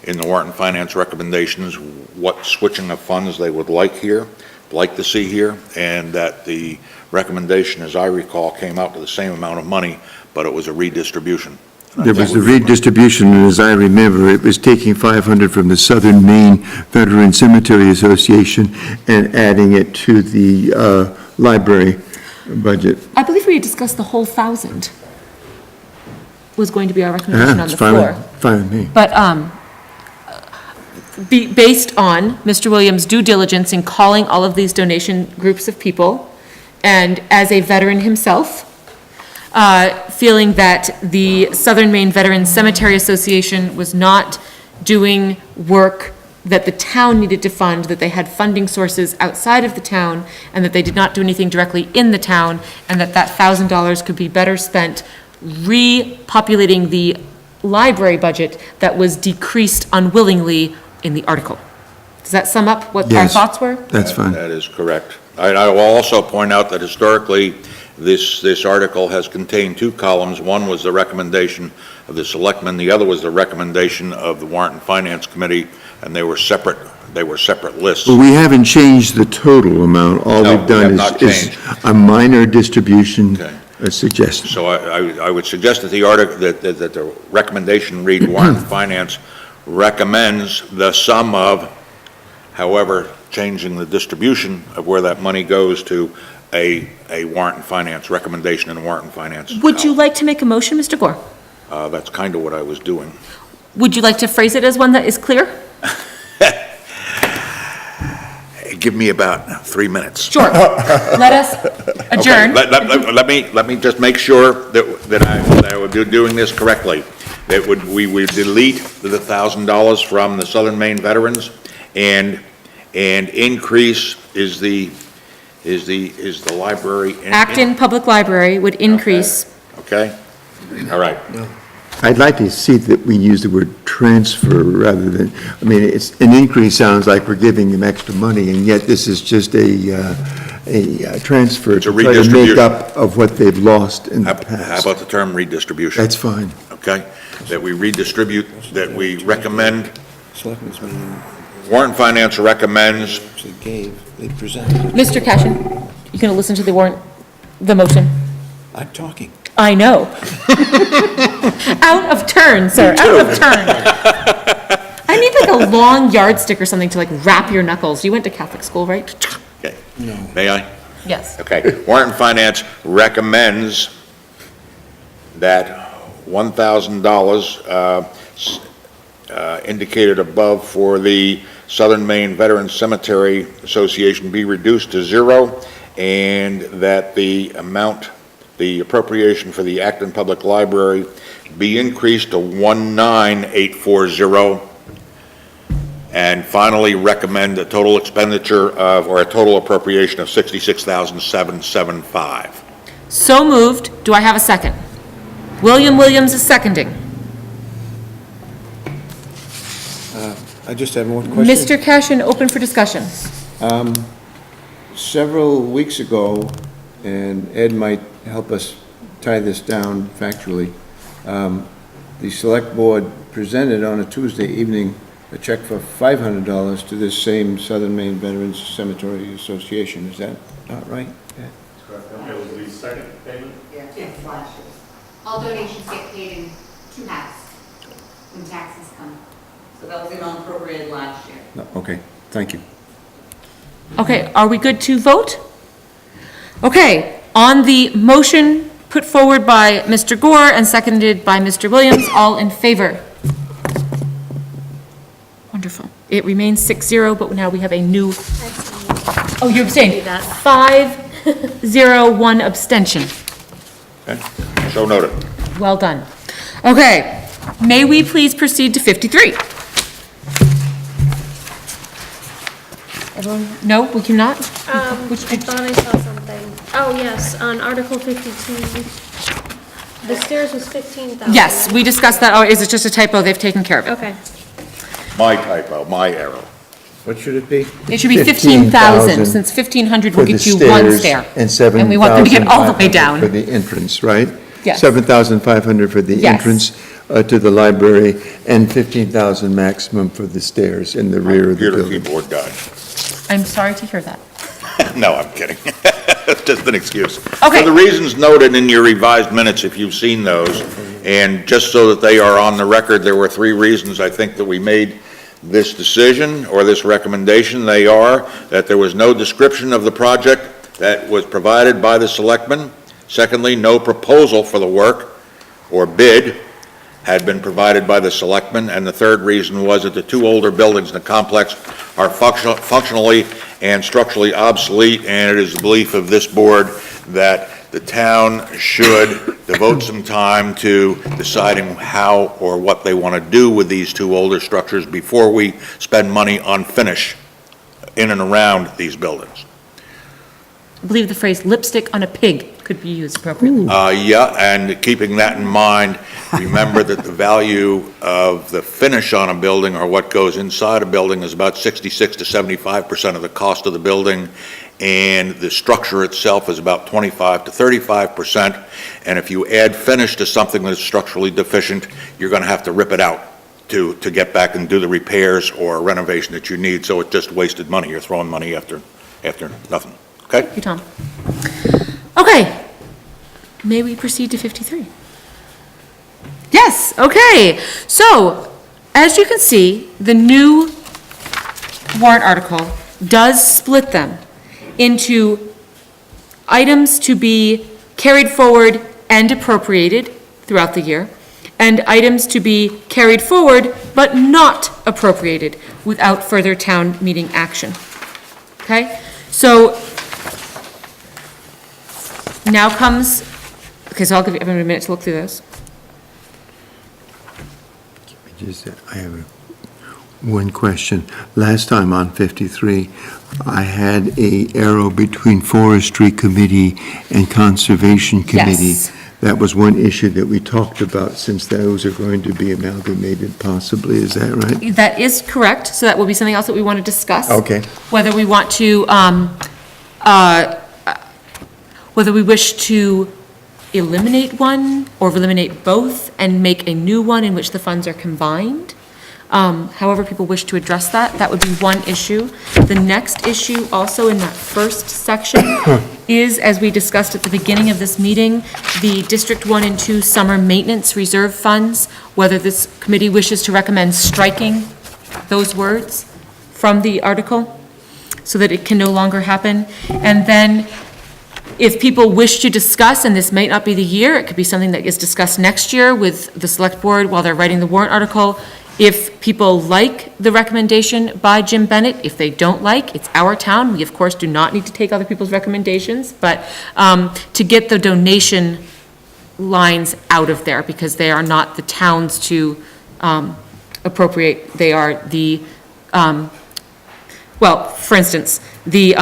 in the Warrant and Finance recommendations what switching of funds they would like to see here, and that the recommendation, as I recall, came out to the same amount of money, but it was a redistribution. And I There think was a we should- redistribution, and as I remember, it was taking 500 from the Southern Maine Veteran Cemetery Association and adding it to the library budget. I believe we had discussed the whole 1,000 was going to be our recommendation on It's the fine floor. fine with me. But, based on Mr. Williams' due diligence in calling all of these donation groups of people, and as a veteran himself, feeling that the Southern Maine Veterans Cemetery Association was not doing work that the town needed to fund, that they had funding sources outside of the town, and that they did not do anything directly in the town, and that $1,000 could be better spent repopulating the library budget that was decreased unwillingly in the article. Does that sum up what our Yes. thoughts were? That's fine. That is correct. I will also point out that historically, this article has contained two columns. One was the recommendation of the selectmen, the other was the recommendation of the Warrant and Finance Committee, and they were separate lists. Well, we haven't changed the total amount. All No, we've we done have is not is changed. a minor distribution Okay. suggestion. So I would suggest that the article, that the recommendation read, Warrant and Finance recommends the sum of, however, changing the distribution of where that money goes to a Warrant and Finance recommendation in a Warrant and Finance. Would you like to make a motion, Mr. Gore? That's kind of what I was doing. Would you like to phrase it as one that is clear? Give me about 3 minutes. Sure. Let us adjourn. Okay, let me just make sure that I would be doing this correctly. That we would delete the $1,000 from the Southern Maine veterans and increase is the library. Acton Public Library would increase. Okay, all right. I'd like to see that we use the word transfer rather than, I mean, it's, an increase sounds like we're giving them extra money, and yet this is just a transfer It's a to try to make redistribution. up of what they've lost in the How past. about the term redistribution? That's fine. Okay, that we redistribute, that we recommend, Selectmen's meeting Warrant and Finance recommends, actually gave, they presented. Mr. Cashin, you going to listen to the warrant, the motion? I'm talking. I know. Out of turn, sir, out of turn. I need like a long yardstick or something to like wrap your knuckles. You went to Catholic school, right? okay, No. may I? Yes. Okay, Warrant and Finance recommends that $1,000 indicated above for the Southern Maine Veterans Cemetery Association be reduced to zero, and that the amount, the appropriation for the Acton Public Library be increased to 19840, and finally recommend a total expenditure of, or a total appropriation of $66,775. So moved. Do I have a second? William Williams is seconding. I just have one question. Mr. Cashin, open for discussion. Several weeks ago, and Ed might help us tie this down factually, the select board presented on a Tuesday evening a check for $500 to this same Southern Maine Veterans Cemetery Association. Is that not right? Ed? It was the second payment? Yeah, flashes. All donations get paid in two halves when taxes come. So that was the amount appropriated last year. No, okay, thank you. Okay, are we good to vote? Okay, on the motion put forward by Mr. Gore and seconded by Mr. Williams, all in favor? Wonderful. It remains 6-0, but now we have a new, oh, you abstained. Do that. 5-0-1 abstention. Okay, so noted. Well done. Okay, may we please proceed to 53? Everyone, no, we cannot? I Which did- thought I saw something. Oh, yes, on Article 52, the stairs was 15,000. Yes, we discussed that. Oh, is it just a typo? They've taken care of it. Okay. My typo, my error. What should it be? It should be 15,000 15,000, since 1,500 will For the get you one stairs stair. and 7,500 And we want them to get all the way down. for the entrance, right? Yes. 7,500 for the Yes. entrance to the library, and 15,000 maximum for the stairs in the rear of the Computer building. keyboard died. I'm sorry to hear that. No, I'm kidding. Just an excuse. Okay. For the reasons noted in your revised minutes, if you've seen those, and just so that they are on the record, there were 3 reasons I think that we made this decision or this recommendation. They are that there was no description of the project that was provided by the selectmen. Secondly, no proposal for the work or bid had been provided by the selectmen. And the third reason was that the 2 older buildings in the complex are functionally and structurally obsolete, and it is the belief of this board that the town should devote some time to deciding how or what they want to do with these two older structures before we spend money on finish in and around these buildings. I believe the phrase lipstick on a pig could be used appropriately. Yeah, and keeping that in mind, remember that the value of the finish on a building or what goes inside a building is about 66 to 75% of the cost of the building, and the structure itself is about 25 to 35%. And if you add finish to something that's structurally deficient, you're going to have to rip it out to get back and do the repairs or renovation that you need. So it's just wasted money. You're throwing money after nothing. Okay? Thank you, Tom. Okay, may we proceed to 53? Yes, okay. So, as you can see, the new warrant article does split them into items to be carried forward and appropriated throughout the year, and items to be carried forward but not appropriated without further town meeting action. Okay? So, now comes, okay, so I'll give everyone a minute to look through those. I have one question. Last time on 53, I had a arrow between Forestry Committee and Conservation Committee. Yes. That was one issue that we talked about, since those are going to be amalgamated possibly, is that right? That is correct, so that will be something else that we want to discuss. Okay. Whether we want to, whether we wish to eliminate one or eliminate both and make a new one in which the funds are combined. However people wish to address that, that would be one issue. The next issue, also in that first section, is, as we discussed at the beginning of this meeting, the District 1 and 2 summer maintenance reserve funds, whether this committee wishes to recommend striking those words from the article so that it can no longer happen. And then, if people wish to discuss, and this might not be the year, it could be something that is discussed next year with the select board while they're writing the warrant article. If people like the recommendation by Jim Bennett, if they don't like, it's our town. We, of course, do not need to take other people's recommendations, but to get the donation lines out of there, because they are not the towns to appropriate, they are the, well, for instance, the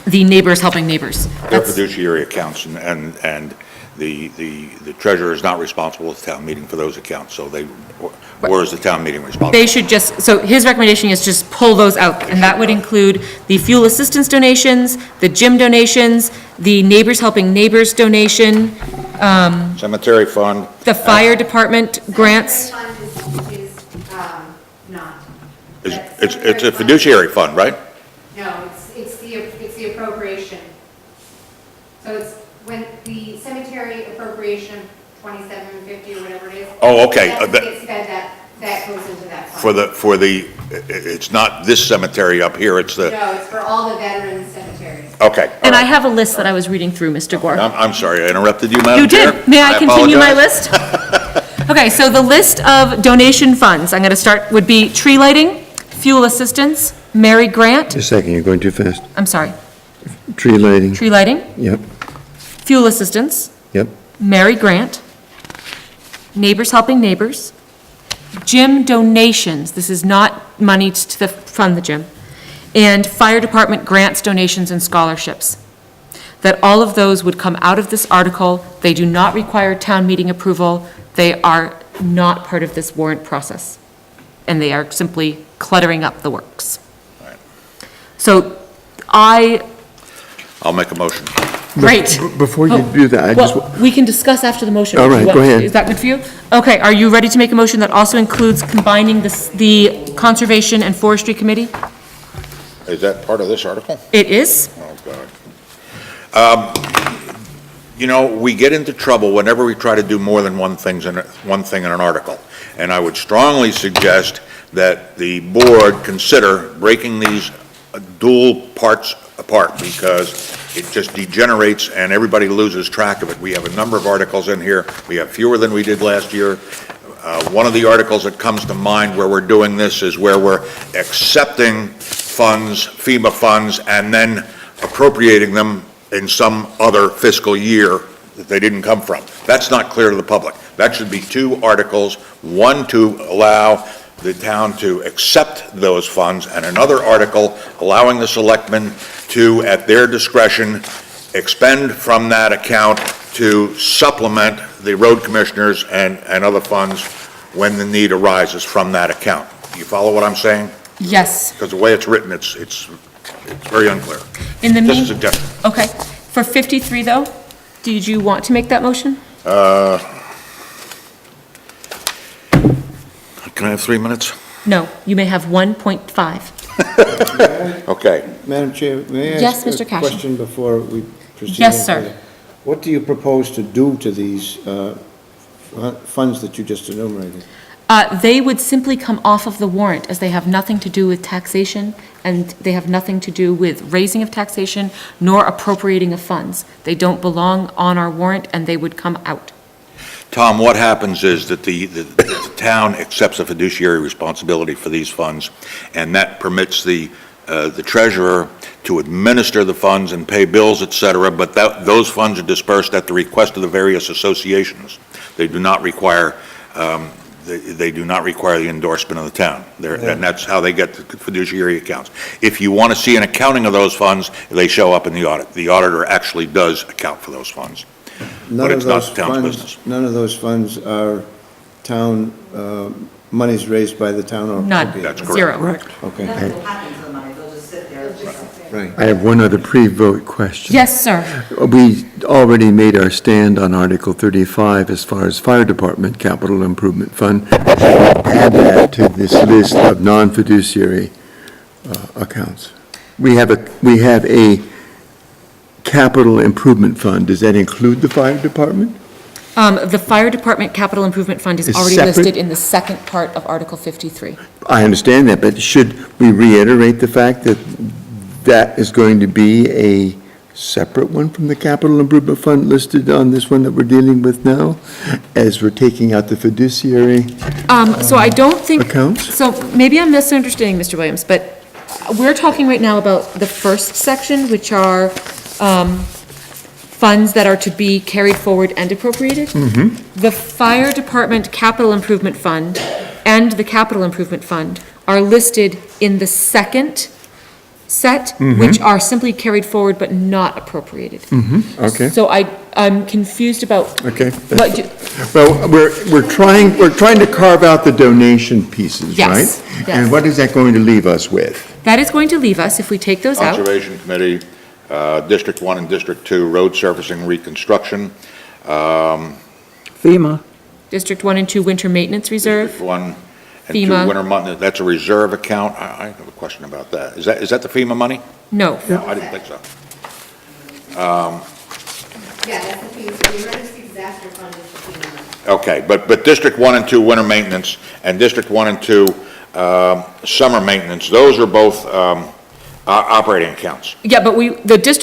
neighbors helping neighbors. They're That's- fiduciary accounts, and the treasurer is not responsible at the town meeting for those accounts, so they, or is the town meeting responsible? They should just, so his recommendation is just pull those out, and that would include the fuel assistance donations, the gym donations, the neighbors helping neighbors donation, Cemetery fund. the fire department grants. Cemetery fund is not. It's a fiduciary fund, right? No, it's the appropriation. So it's when the cemetery appropriation, 2750 or whatever it is. Oh, okay. That gets spent, that goes into that fund. For the, it's not this cemetery up here, it's the, No, it's for all the veteran cemeteries. okay. all And I right. have a list that I was reading through, Mr. Gore. I'm sorry, I interrupted you, Madam You Chair. did. May I continue my apologize. list? Okay, so the list of donation funds, I'm going to start, would be tree lighting, fuel assistance, Mary Grant, Just a second, you're going too fast. I'm sorry, Tree lighting, tree lighting, yep, fuel assistance, yep. Mary Grant, Neighbors Helping Neighbors, gym donations, this is not money to fund the gym, and fire department grants, donations, and scholarships. That all of those would come out of this article. They do not require town meeting approval. They are not part of this warrant process. And they are simply cluttering up the works. Right. So I'll make a motion. great. Before you do that, I just, Well, we can discuss after the motion. All if you right, want. go ahead. Is that good for you? Okay, are you ready to make a motion that also includes combining the Conservation and Forestry Committee? Is that part of this article? It is. Oh, God. You know, we get into trouble whenever we try to do more than one thing in an article. And I would strongly suggest that the board consider breaking these dual parts apart, because it just degenerates and everybody loses track of it. We have a number of articles in here. We have fewer than we did last year. One of the articles that comes to mind where we're doing this is where we're accepting funds, FEMA funds, and then appropriating them in some other fiscal year that they didn't come from. That's not clear to the public. That should be two articles, one to allow the town to accept those funds, and another article allowing the selectmen to, at their discretion, expend from that account to supplement the road commissioners and other funds when the need arises from that account. You follow what I'm saying? Yes. Because the way it's written, it's very unclear. In the Just a mean, suggestion. okay. For 53, though, did you want to make that motion? Can I have 3 minutes? No, you may have 1.5. Okay. Madam Chair, may I Yes, ask Mr. a Cashin. question before we proceed? Yes, any sir. further? What do you propose to do to these funds that you just enumerated? They would simply come off of the warrant, as they have nothing to do with taxation, and they have nothing to do with raising of taxation, nor appropriating of funds. They don't belong on our warrant, and they would come out. Tom, what happens is that the town accepts a fiduciary responsibility for these funds, and that permits the treasurer to administer the funds and pay bills, et cetera, but those funds are dispersed at the request of the various associations. They do not require, they do not require the endorsement of the town. And that's how they get the fiduciary accounts. If you want to see an accounting of those funds, they show up in the audit. The auditor actually does account for those funds. But it's not the town's business. None of those funds are town, monies raised by the town or None. appropriated? That's correct. Zero. Okay, Nothing will happen to the money, they'll just sit there. right. I have one other pre-vote question. Yes, sir. We already made our stand on Article 35 as far as Fire Department Capital Improvement Fund. Add that to this list of non-fiduciary accounts. We have a capital improvement fund. Does that include the fire department? The Fire Department Capital Improvement Fund is It's already separate? listed in the second part of Article 53. I understand that, but should we reiterate the fact that that is going to be a separate one from the capital improvement fund listed on this one that we're dealing with now, as we're taking out the fiduciary? So I don't think. Accounts? So maybe I'm misunderstanding, Mr. Williams, but we're talking right now about the first section, which are funds that are to be carried forward and appropriated. The Fire Department Capital Improvement Fund and the Capital Improvement Fund are listed in the second set, which are simply carried forward but not appropriated. Okay, So I'm confused about. okay. What do- Well, we're trying to carve out the donation pieces, right? Yes, yes. And what is that going to leave us with? That is going to leave us, if we take those out. Conservation Committee, District 1 and District 2, road surfacing reconstruction, FEMA. District 1 and 2 Winter Maintenance Reserve. District 1 and 2 FEMA. winter month, that's a reserve account. I have a question about that. Is that the FEMA money? No. No, I didn't think so. Yeah, that's the thing, so the emergency disaster fund is the FEMA. Okay, but District 1 and 2 winter maintenance and District 1 and 2 summer maintenance, those are both operating accounts. Yeah, but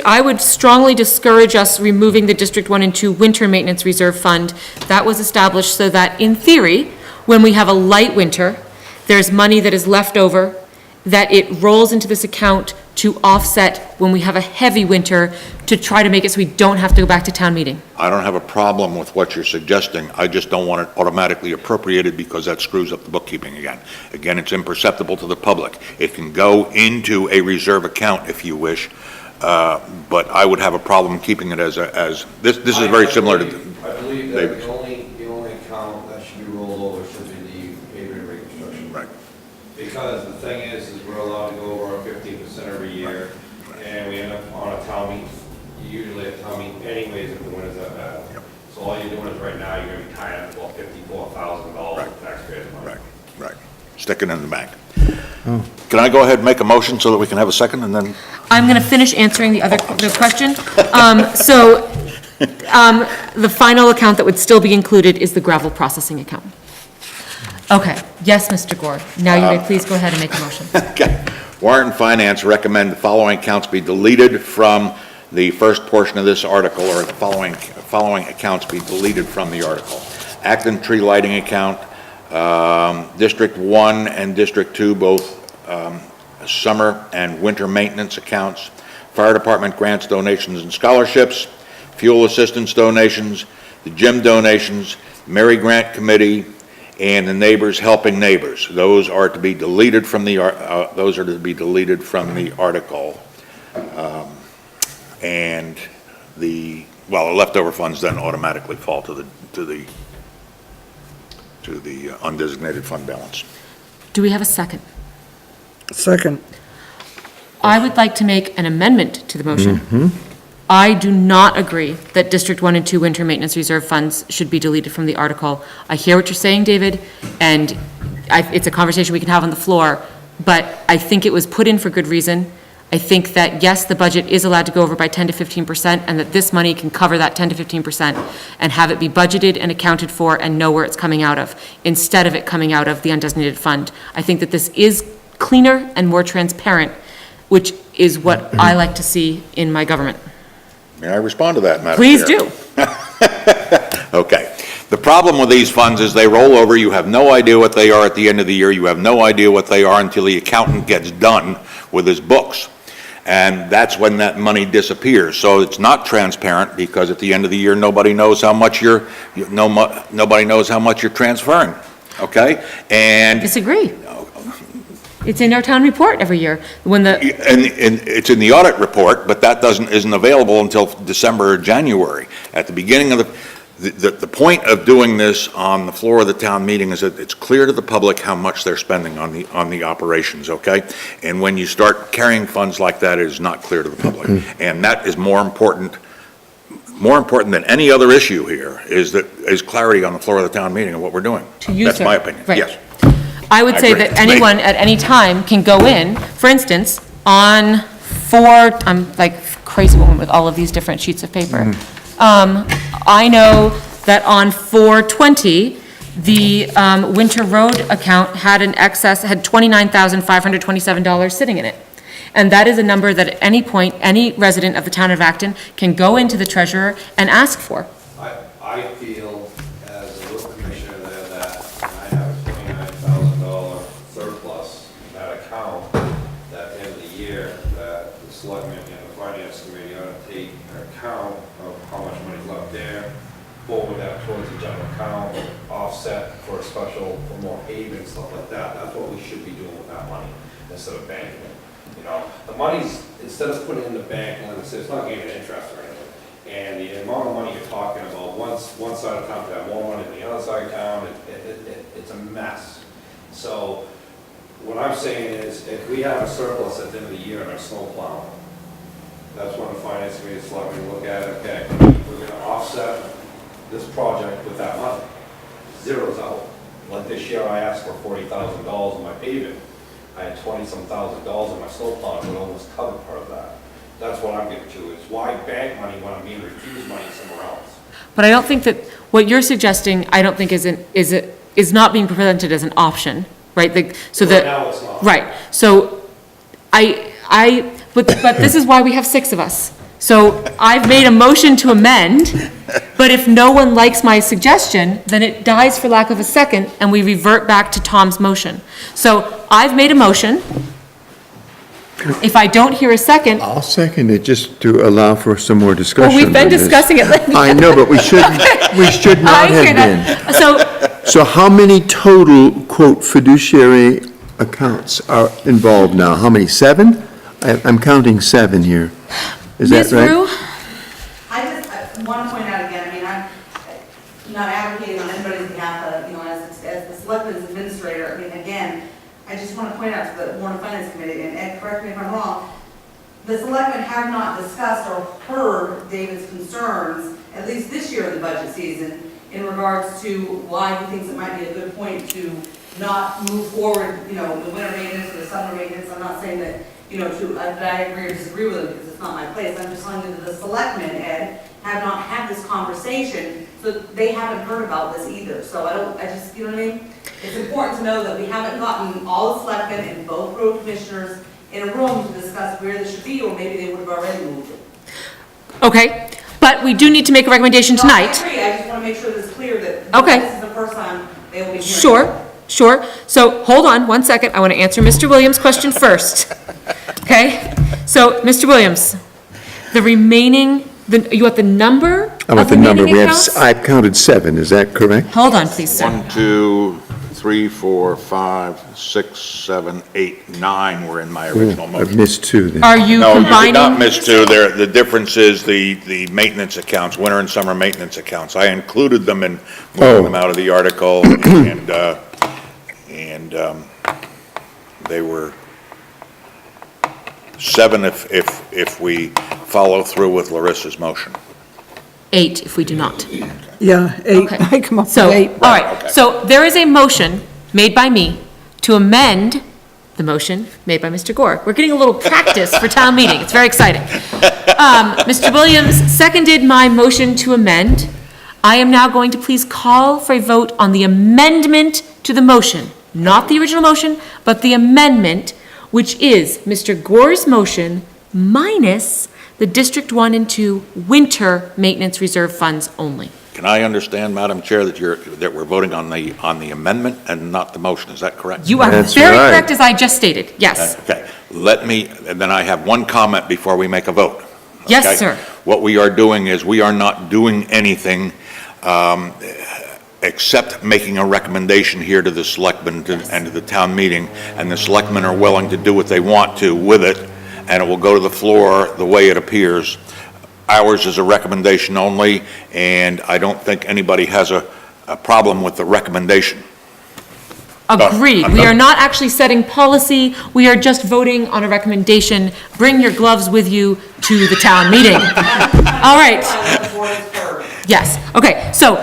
I would strongly discourage us removing the District 1 and 2 Winter Maintenance Reserve Fund. That was established so that, in theory, when we have a light winter, there's money that is left over, that it rolls into this account to offset when we have a heavy winter, to try to make it so we don't have to go back to town meeting. I don't have a problem with what you're suggesting. I just don't want it automatically appropriated because that screws up the bookkeeping again. Again, it's imperceptible to the public. It can go into a reserve account if you wish, but I would have a problem keeping it as this is very similar to. I believe that the only account that should be rolled over should be the pavement reconstruction. Right. Because the thing is we're allowed to go over our 15% every year, and we end up on a town meeting, usually a town meeting anyways if the winter's that bad. Yep. So all you're doing is right now, you're gonna be tying up about $54,000 of taxpayers' money. Right. Stick it in the bank. Can I go ahead and make a motion so that we can have a second and then? I'm going to finish answering the question. The final account that would still be included is the gravel processing account. Okay, yes, Mr. Gore, now you may please go ahead and make a motion. Okay. Warrant and Finance recommend the following accounts be deleted from the first portion of this article, or the following accounts be deleted from the article. Acton Tree Lighting Account, District 1 and District 2, both summer and winter maintenance accounts, fire department grants, donations, and scholarships, fuel assistance donations, the gym donations, Mary Grant Committee, and the Neighbors Helping Neighbors. Those are to be deleted from the article. And the leftover funds then automatically fall to the undesignated fund balance. Do we have a second? Second. I would like to make an amendment to the motion. I do not agree that District 1 and 2 winter maintenance reserve funds should be deleted from the article. I hear what you're saying, David, and it's a conversation we can have on the floor, but I think it was put in for good reason. I think that, yes, the budget is allowed to go over by 10 to 15%, and that this money can cover that 10 to 15% and have it be budgeted and accounted for and know where it's coming out of, instead of it coming out of the undesignated fund. I think that this is cleaner and more transparent, which is what I like to see in my government. May I respond to that, Madam Please Chair? do. Okay. The problem with these funds is they roll over. You have no idea what they are at the end of the year. You have no idea what they are until the accountant gets done with his books. And that's when that money disappears. So it's not transparent, because at the end of the year, nobody knows how much nobody knows how much you're transferring. Okay? And Disagree. It's in our town report every year, when the, And it's in the audit report, but that isn't available until December or January. At the beginning of the point of doing this on the floor of the town meeting is that it's clear to the public how much they're spending on the operations, okay? And when you start carrying funds like that, it is not clear to the public. And that is more important than any other issue here, is clarity on the floor of the town meeting of what we're doing. To you, That's sir. my opinion, Right. yes. I would I say agree. that anyone at any time can go in, for instance, on I'm like crazy woman with all of these different sheets of paper. I know that on 4/20, the winter road account had an excess, had $29,527 sitting in it. And that is a number that at any point, any resident of the town of Acton can go into the treasurer and ask for. I feel as a road commissioner there that I have a $29,000 surplus in that account, that at the end of the year, that the selectmen and the finance committee ought to take account of how much money's left there, forward that towards the general account, offset for a special, for more paving, stuff like that. That's what we should be doing with that money, instead of banking it. You know, the money's, instead of putting it in the bank, and it's not giving interest or anything. And the amount of money you're talking about, one side of town could have more money than the other side of town, it's a mess. So what I'm saying is, if we have a surplus at the end of the year in our snow plow, that's when the finance committee is likely to look at it, okay, we're gonna offset this project with that money. Zero's out. Like this year, I asked for $40,000 in my paving. I had $20-some thousand in my snow plow, and it almost covered part of that. That's what I'm getting to, is why bank money when I'm being refused money somewhere else? But I don't think that, what you're suggesting, I don't think is not being presented as an option, right? So Right that. now, it's not. Right, so but this is why we have 6 of us. So I've made a motion to amend, but if no one likes my suggestion, then it dies for lack of a second, and we revert back to Tom's motion. So I've made a motion. If I don't hear a second, I'll second it just to allow for some more discussion. well, we've been on this. discussing it lately. I know, but we should not I hear have that. been. So, So how many total, quote, fiduciary accounts are involved now? How many, 7? I'm counting 7 here. Is that Ms. right? Rue? I want to point out again, I mean, I'm not advocating on anybody's behalf, but, as the selectmen's administrator, I mean, again, I just want to point out to the Warrant and Finance Committee, and Ed, correct me if I'm wrong, the selectmen have not discussed or heard David's concerns, at least this year in the budget season, in regards to why he thinks it might be a good point to not move forward, the winter maintenance or the summer maintenance. I'm not saying that, that I agree or disagree with him, because it's not my place. I'm just telling you that the selectmen, Ed, have not had this conversation, so they haven't heard about this either. So you know what I mean? It's important to know that we haven't gotten all the selectmen and both road commissioners in a room to discuss where this should be, or maybe they would have already moved it. Okay, but we do need to make a recommendation No, tonight. I agree, I just want to make sure that it's clear that Okay. this is the first time they will be hearing. Sure. So hold on one second. I want to answer Mr. Williams' question first. Okay? So, Mr. Williams, the remaining, you want the number I want of the number. remaining We have, accounts? I've counted 7, is that correct? Hold on, please, sir. 1, 2, 3, 4, 5, 6, 7, 8, 9 were in my original I've motion. missed 2 then. Are you No, you did combining? not miss 2. The difference is the maintenance accounts, winter and summer maintenance accounts. I included them in moving them out of the article, and they were 7 if we follow through with Larissa's motion. 8 if we do not. Yeah, 8, Okay. I come up with So, 8. all right, Okay. so there is a motion made by me to amend the motion made by Mr. Gore. We're getting a little practice for town meeting, it's very exciting. Mr. Williams seconded my motion to amend. I am now going to please call for a vote on the amendment to the motion, not the original motion, but the amendment, which is Mr. Gore's motion minus the District 1 and 2 winter maintenance reserve funds only. Can I understand, Madam Chair, that we're voting on the amendment and not the motion? Is that correct? You are That's very right. correct, as I just stated, yes. Okay, and then I have one comment before we make a vote. Yes, Okay? sir. What we are doing is, we are not doing anything except making a recommendation here to the selectmen and to the town meeting, and the selectmen are willing to do what they want to with it, and it will go to the floor the way it appears. Ours is a recommendation only, and I don't think anybody has a problem with the recommendation. Agreed. I'm We done. are not actually setting policy, we are just voting on a recommendation. Bring your gloves with you to the town meeting. All right. Yes, okay, so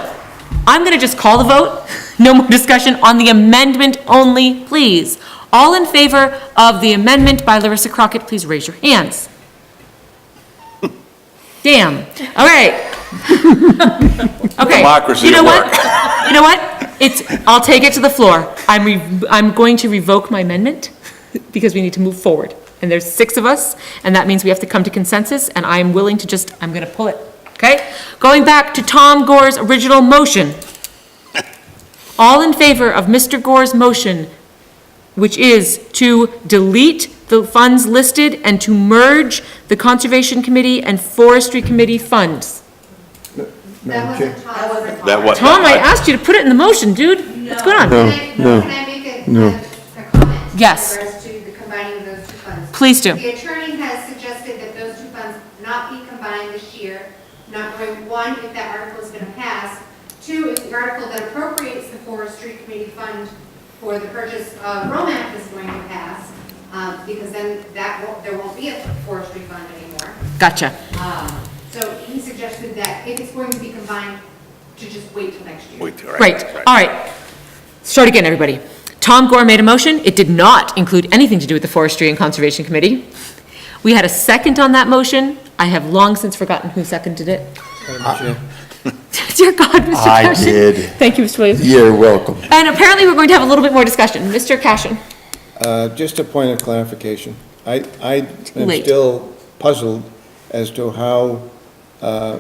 I'm gonna just call the vote, no more discussion on the amendment only, please. All in favor of the amendment by Larissa Crockett, please raise your hands. Damn, all right. Okay. Democracy You know at what? work. You know what? I'll take it to the floor. I'm going to revoke my amendment because we need to move forward. And there's 6 of us, and that means we have to come to consensus, and I'm willing to I'm gonna pull it, okay? Going back to Tom Gore's original motion. All in favor of Mr. Gore's motion, which is to delete the funds listed and to merge the Conservation Committee and Forestry Committee funds. That wasn't Tom's original. That what? Tom, I asked you to put it in the motion, dude. What's going on? No. Can I make a comment? Yes. In regards to the combining of those 2 funds? Please do. The attorney has suggested that those 2 funds not be combined this year, not knowing, 1, if that article is going to pass, 2, if the article that appropriates the Forestry Committee fund for the purchase of Romac is going to pass, because then there won't be a forestry fund anymore. Gotcha. So he suggested that if it's going to be combined, to just wait till next year. Wait, Great, all right. Start again, everybody. Tom Gore made a motion. It did not include anything to do with the Forestry and Conservation Committee. We had a second on that motion. I have long since forgotten who seconded it. Dear God, Mr. I Cashin. did. Thank you, Mr. Williams. You're welcome. And apparently, we're going to have a little bit more discussion. Mr. Cashin. Just a point of clarification. I am late. still puzzled as to how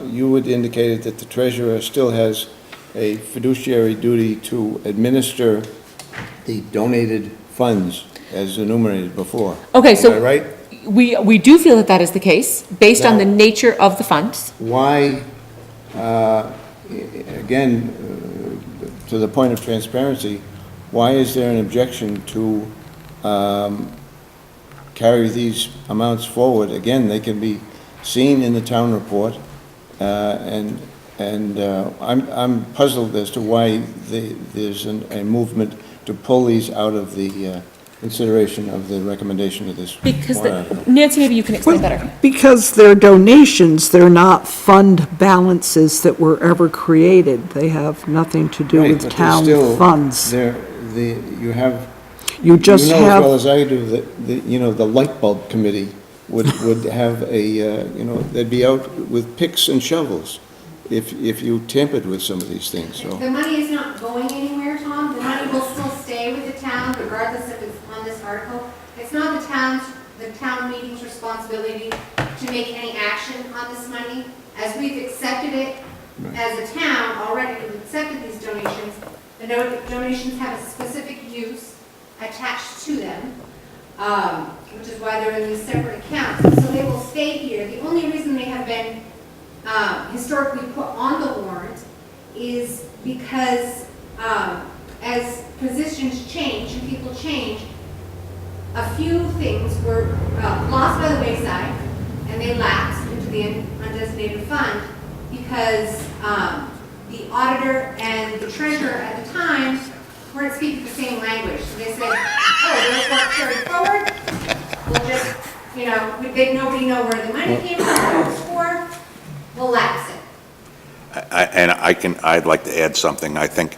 you had indicated that the treasurer still has a fiduciary duty to administer the donated funds as enumerated before. Okay, Am so I right? we do feel that that is the case, based on Now- the nature of the funds. Why, again, to the point of transparency, why is there an objection to carry these amounts forward? Again, they can be seen in the town report, and I'm puzzled as to why there's a movement to pull these out of the consideration of the recommendation of this Because, warrant article. Nancy, maybe you can explain better. Because they're donations, they're not fund balances that were ever created. They have nothing to do Right, with but they're town still- funds. You have. You just You know as well have, as I do that, the light bulb committee would have they'd be out with picks and shovels if you tampered with some of these things, so. The money is not going anywhere, Tom. The money will still stay with the town regardless if it's on this article. It's not the town meeting's responsibility to make any action on this money. As we've accepted it as a town already, we've accepted these donations. The donations have a specific use attached to them. which is why they're in these separate accounts. So they will stay here. The only reason they have been historically put on the warrant is because as positions change and people change, a few things were lost by the wayside, and they lapsed into the undesignated fund because the auditor and the treasurer at the time weren't speaking the same language. So they said, oh, there's work carried forward. We'll just, nobody know where the money came from, what it was for. We'll lapse it. I'd like to add something. I think,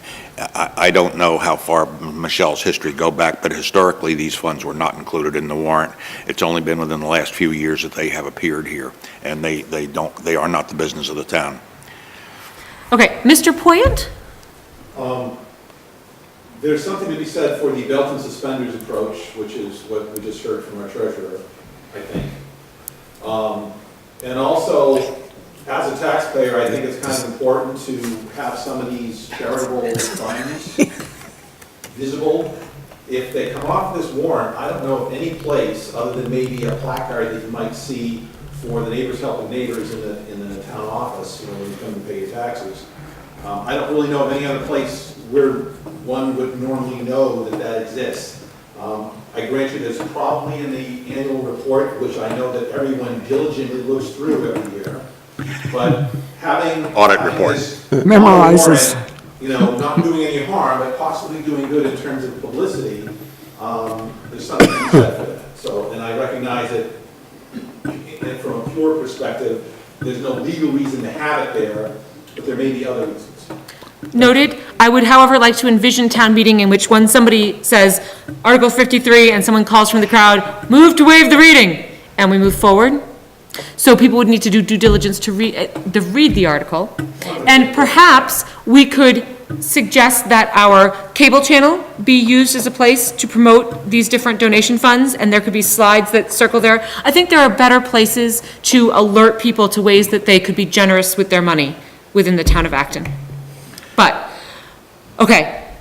I don't know how far Michelle's history go back, but historically, these funds were not included in the warrant. It's only been within the last few years that they have appeared here, and they are not the business of the town. Okay, Mr. Poyant? There's something to be said for the belt and suspenders approach, which is what we just heard from our treasurer, I think. And also, as a taxpayer, I think it's kind of important to have some of these charitable funds visible. If they come off this warrant, I don't know of any place, other than maybe a placard that you might see for the Neighbors Helping Neighbors in the town office, when you come to pay your taxes. I don't really know of any other place where one would normally know that exists. I grant you there's probably in the annual report, which I know that everyone diligently looks through every year. But having Audit report. Memorizes. Not doing any harm, but possibly doing good in terms of publicity, there's something to be said for that. So, and I recognize that, and from a pure perspective, there's no legal reason to have it there, but there may be other reasons. Noted. I would, however, like to envision town meeting in which when somebody says Article 53 and someone calls from the crowd, move to waive the reading, and we move forward. So people would need to do due diligence to read the article. And perhaps we could suggest that our cable channel be used as a place to promote these different donation funds, and there could be slides that circle there. I think there are better places to alert people to ways that they could be generous with their money within the town of Acton. But, okay,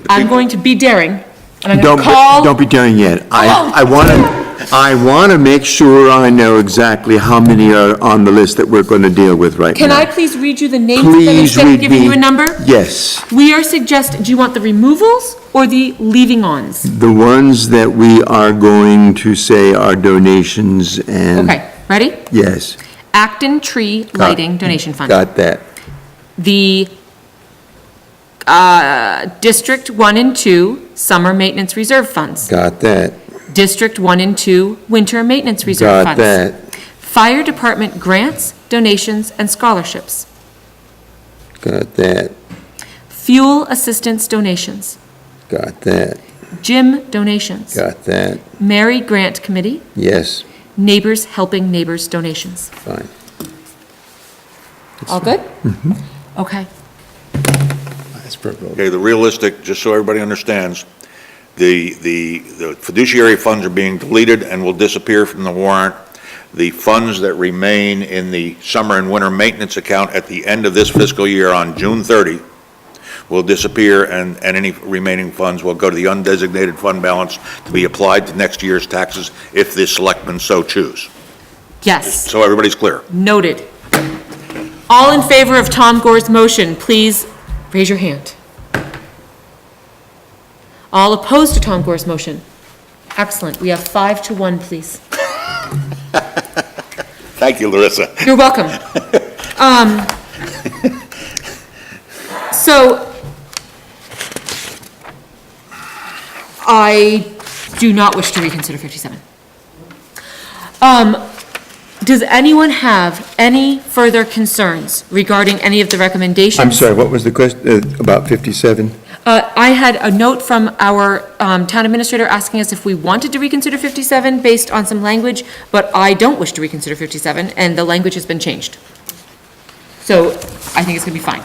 I'm going to be daring, and I'm going to call... Don't be daring yet. I want to make sure I know exactly how many are on the list that we're going to deal with right now. Can I please read you the names of them instead of giving you a number? Yes. We are suggesting, do you want the removals or the leaving-ons? The ones that we are going to say are donations and... Okay, ready? Yes. Acton Tree Lighting Donation Fund. Got that. The District 1 and 2 Summer Maintenance Reserve Funds. Got that. District 1 and 2 Winter Maintenance Reserve Got Funds. that. Fire Department grants, donations, and scholarships. Got that. Fuel assistance donations. Got that. Gym donations. Got that. Mary Grant Committee. Yes. Neighbors Helping Neighbors donations. Fine. All good? Okay. That's perfect. Okay, the realistic, just so everybody understands, the fiduciary funds are being deleted and will disappear from the warrant. The funds that remain in the summer and winter maintenance account at the end of this fiscal year on June 30 will disappear, and any remaining funds will go to the undesignated fund balance to be applied to next year's taxes if the selectmen so choose. Yes. So everybody's clear. Noted. All in favor of Tom Gore's motion, please raise your hand. All opposed to Tom Gore's motion? Excellent. We have 5 to 1, please. Thank you, Larissa. You're welcome. So, I do not wish to reconsider 57. Does anyone have any further concerns regarding any of the recommendations? I'm sorry, what was the question about 57? I had a note from our town administrator asking us if we wanted to reconsider 57 based on some language, but I don't wish to reconsider 57, and the language has been changed. So I think it's going to be fine.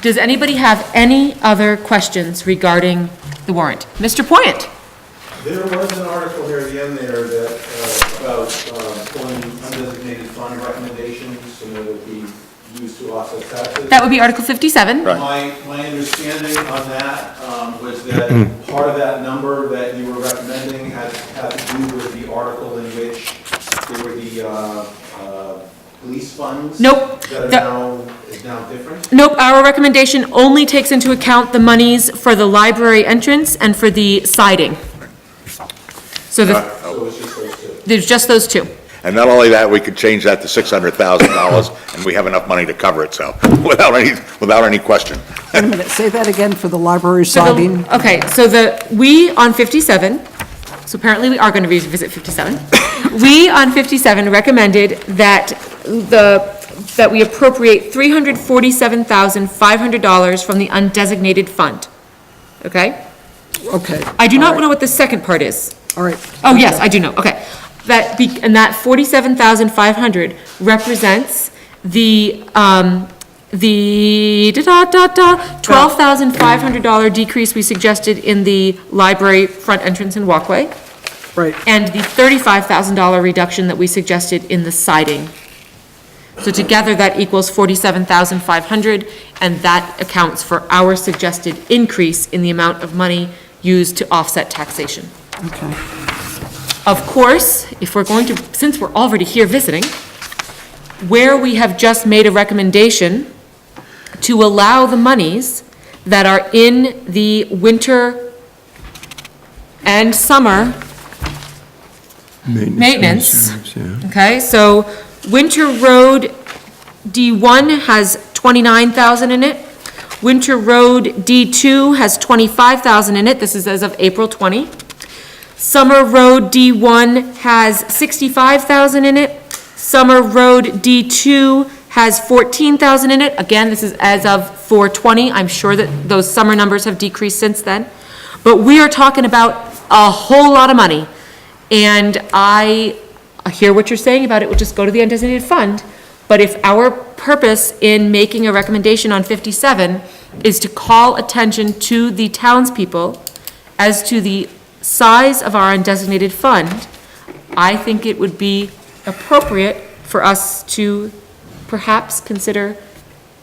Does anybody have any other questions regarding the warrant? Mr. Poyant? There was an article here at the end there that, about pulling undesignated fund recommendations, that would be used to offset taxes. That would be Article 57. Right. My understanding on that was that part of that number that you were recommending had to do with the article in which there were the police funds. Nope. That is now different? Nope, our recommendation only takes into account the monies for the library entrance and for the siding. So So it's just those two. there's just those two. And not only that, we could change that to $600,000, and we have enough money to cover it, so, without any question. Wait a minute, say that again for the library So siding. okay, so we on 57, so apparently we are going to revisit 57. We on 57 recommended that that we appropriate $347,500 from the undesignated fund. Okay? Okay, I do not know what the second part is. all right. Oh, yes, I do know, okay. And that 47,500 represents the $12,500 decrease we suggested in the library front entrance and walkway, Right, and the $35,000 reduction that we suggested in the siding. So together, that equals 47,500, and that accounts for our suggested increase in the amount of money used to offset taxation. okay. Of course, if we're going to, since we're already here visiting, where we have just made a recommendation to allow the monies that are in the winter and summer maintenance. reserves, yeah. Okay, so Winter Road D1 has 29,000 in it. Winter Road D2 has 25,000 in it. This is as of April 20. Summer Road D1 has 65,000 in it. Summer Road D2 has 14,000 in it. Again, this is as of 4/20. I'm sure that those summer numbers have decreased since then. But we are talking about a whole lot of money. And I hear what you're saying about it would just go to the undesignated fund. But if our purpose in making a recommendation on 57 is to call attention to the townspeople as to the size of our undesignated fund, I think it would be appropriate for us to perhaps consider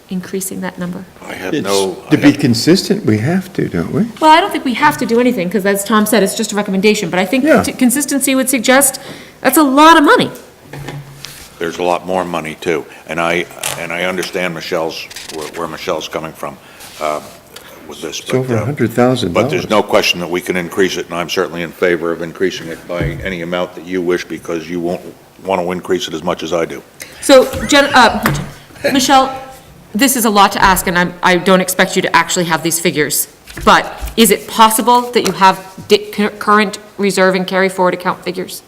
increasing that number. I have It's, no, to be consistent, we have to, don't we? Well, I don't think we have to do anything, because as Tom said, it's just a recommendation, but I think Yeah. consistency would suggest that's a lot of money. there's a lot more money too, and I understand where Michelle's coming from with this. It's over but, $100,000. But there's no question that we can increase it, and I'm certainly in favor of increasing it by any amount that you wish, because you won't want to increase it as much as I do. So, Michelle, this is a lot to ask, and I don't expect you to actually have these figures, but is it possible that you have current reserve and carry forward account figures?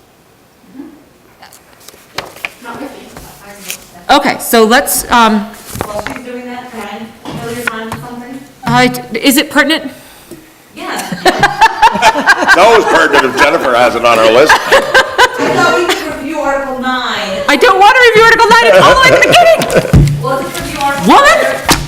Not with me. Okay, so let's, While she's doing that, can I kill your time with something? is it pertinent? Yes. It's always pertinent if Jennifer has it on her list. I thought we could review Article 9. I don't want to review Article 9, it's all the way at the beginning! Well, let's review Article Woman!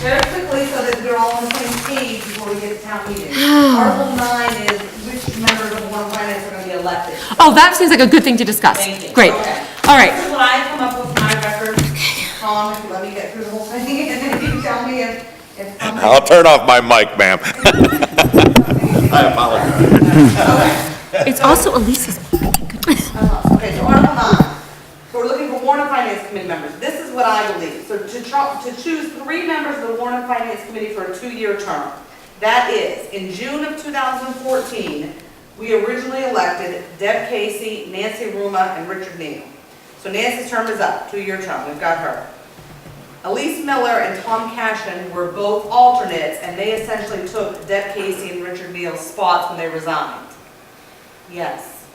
very quickly so that we're all on the same page before we get to town meeting. Article 9 is which members of the Warrant and Finance are going to be elected. Oh, that seems like a good thing to discuss. Thank you. Great, Okay. all right. This is what I come up with my record. Tom, if you let me get through the whole thing, and then you tell me if something. I'll turn off my mic, ma'am. I apologize. It's also Elisa's. Okay, so Article 9. So we're looking for Warrant and Finance Committee members. This is what I believe. So to choose 3 members of the Warrant and Finance Committee for a 2-year term. That is, in June of 2014, we originally elected Deb Casey, Nancy Ruma, and Richard Neal. So Nancy's term is up, 2-year term, we've got her. Elise Miller and Tom Cashin were both alternates, and they essentially took Deb Casey and Richard Neal's spots when they resigned. Yes.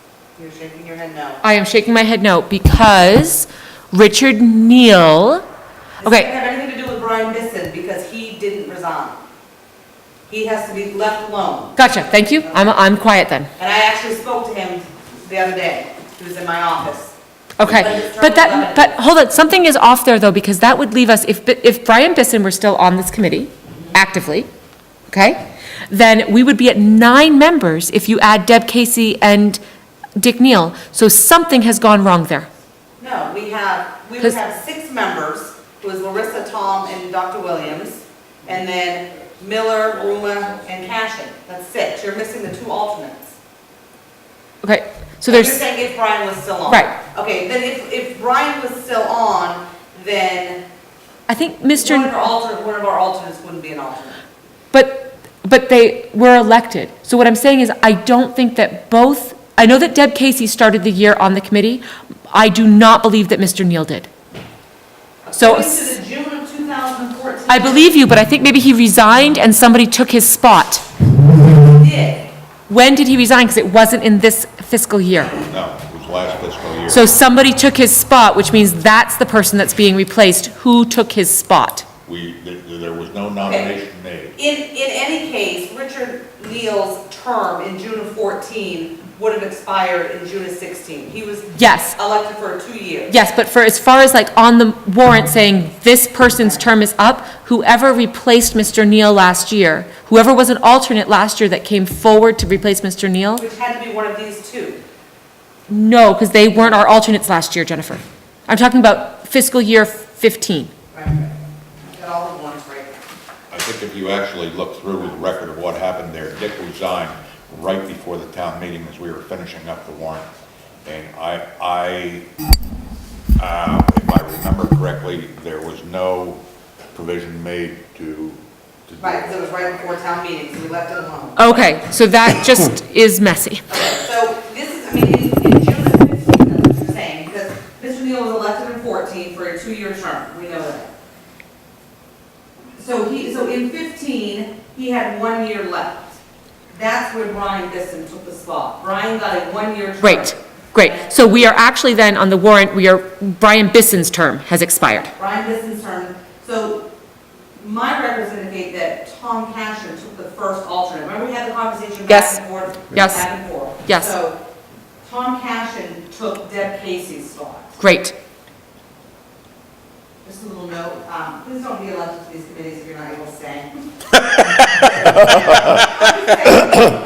You're shaking your head no. I am shaking my head no, because Richard Neal, This okay, doesn't have anything to do with Brian Bisson, because he didn't resign. He has to be left alone. gotcha, thank you, I'm quiet then. And I actually spoke to him the other day. He was in my office. Okay, but hold on, something is off there though, because that would leave us, if Brian Bisson were still on this committee, actively, okay, then we would be at 9 members if you add Deb Casey and Dick Neal, so something has gone wrong there. No, we would 'Cause- have 6 members It was Larissa, Tom, and Dr. Williams, and then Miller, Ruma, and Cashin. That's 6. You're missing the 2 alternates. Okay, so You're there's, saying if Brian was still on. Right. Okay, then if Brian was still on, then I think one Mr. of our alternates wouldn't be an alternate. But they were elected. So what I'm saying is, I don't think that both, I know that Deb Casey started the year on the committee. I do not believe that Mr. Neal did. So, According to the June of 2014. I believe you, but I think maybe he resigned and somebody took his spot. He did. When did he resign? Because it wasn't in this fiscal year. No, it was last fiscal year. So somebody took his spot, which means that's the person that's being replaced. Who took his spot? There was no nomination made. In any case, Richard Neal's term in June of 14 would have expired in June of 16. He was Yes. elected for 2 years. Yes, but for, as far as like on the warrant saying this person's term is up, whoever replaced Mr. Neal last year, whoever was an alternate last year that came forward to replace Mr. Neal, Which had to be one of these 2. no, because they weren't our alternates last year, Jennifer. I'm talking about fiscal year 15. Right. Got all the ones right. I think if you actually look through the record of what happened there, Dick resigned right before the town meeting as we were finishing up the warrant. And if I remember correctly, there was no provision made to Right, because it was right before town meeting, so we left it alone. Okay, so that just is messy. So this is, I mean, in June of 15, that's what you're saying, because Mr. Neal was elected in 14 for a 2-year term, we know that. So in 15, he had 1 year left. That's where Brian Bisson took the spot. Brian got a 1-year term. Great. So we are actually then on the warrant, Brian Bisson's term has expired. Brian Bisson's term, so my records indicate that Tom Cashin took the first alternate. Remember we had the conversation Yes. back and forth? Yes. Back and forth. Yes. So Tom Cashin took Deb Casey's spot. Great. Just a little note, please don't be elected to these committees if you're not able to stay.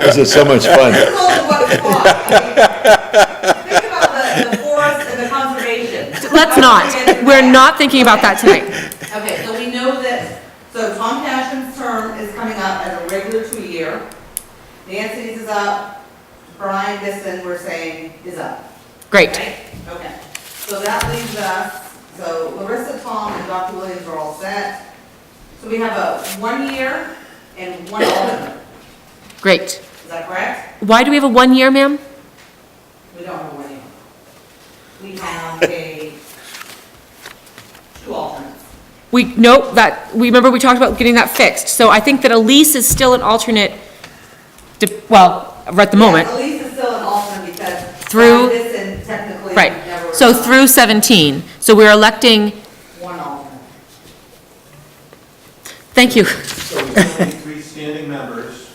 This is so much fun. This is only what it's for. I mean, think about the forest and the conservation. Let's not. We're not thinking about that tonight. Okay, so we know that, so Tom Cashin's term is coming up as a regular 2-year. Nancy's is up, Brian Bisson, we're saying, is up. Great. Right? Okay, so that leaves us, so Larissa, Tom, and Dr. Williams are all set. So we have a 1 year and 1 alternate, Great. is that correct? Why do we have a 1 year, ma'am? We don't have a 1 year. We have a 2 alternates. Remember we talked about getting that fixed. So I think that Elise is still an alternate, at the moment, Yeah, Elise is still an alternate because Through- Brian Bisson technically right. never. So through 17. So we're electing, 1 alternate. thank you. So there's only 3 standing members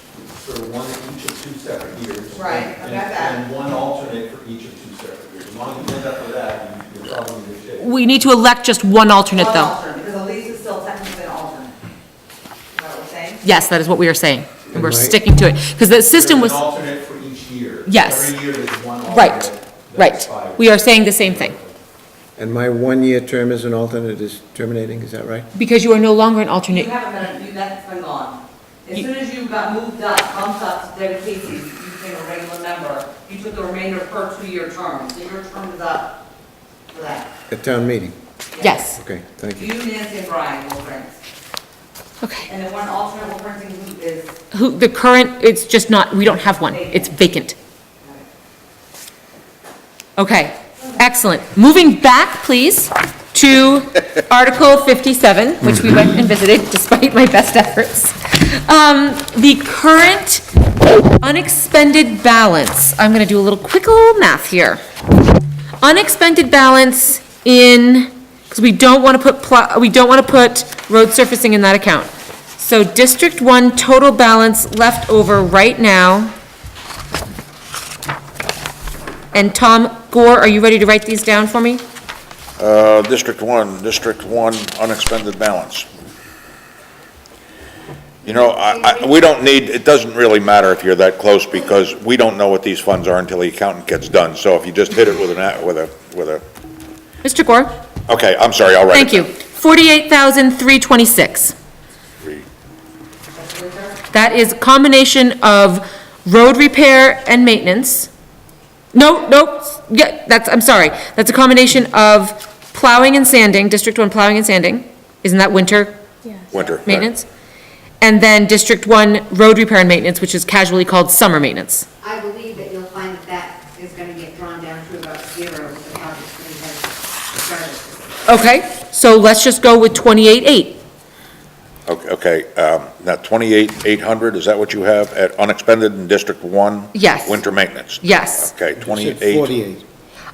for one each of 2 separate years. Right, I got that. And 1 alternate for each of 2 separate years. As long as you end up with that, you're probably in good shape. We need to elect just one alternate, One though. alternate, because Elise is still technically an alternate. Is that what we're saying? Yes, that is what we are saying. And we're Right. sticking to it. Because the system was, There's an alternate for each year. Yes. Every year there's 1 alternate. right, that right. expires. We are saying the same thing. And my 1-year term as an alternate is terminating, is that right? Because you are no longer an You alternate. haven't been, that's been gone. As soon as you got moved up, bumped up to Debbie Casey, you became a regular member, you took the remainder per 2-year term, so your term is up for that. At town meeting? Yes. Okay, thank you. You, Nancy, and Brian will print. Okay. And the one alternate we're printing who is, The current, it's just not, we don't have one. It's vacant. Okay, excellent. Moving back, please, to Article 57, which we went and visited despite my best efforts. The current unexpended balance, I'm going to do a little quick little math here. Unexpended balance in, because we don't want to put road surfacing in that account. So District 1 total balance left over right now. And Tom Gore, are you ready to write these down for me? District 1 unexpended balance. You know, we don't need, it doesn't really matter if you're that close because we don't know what these funds are until the accountant gets done. So if you just hit it with a, Mr. Gore? okay, I'm sorry, I'll write it Thank you. down. $48,326. Three. That is a combination of road repair and maintenance. No, yeah, I'm sorry. That's a combination of plowing and sanding, District 1 plowing and sanding. Isn't that winter Winter. right. maintenance? And then District 1 road repair and maintenance, which is casually called summer maintenance. I believe that you'll find that that is gonna get drawn down to about zero with the project we have started. Okay, so let's just go with 28,800. Okay, now 28,800, is that what you have at unexpended in District 1? Yes. Winter maintenance? Yes. Okay, You said 28. 48.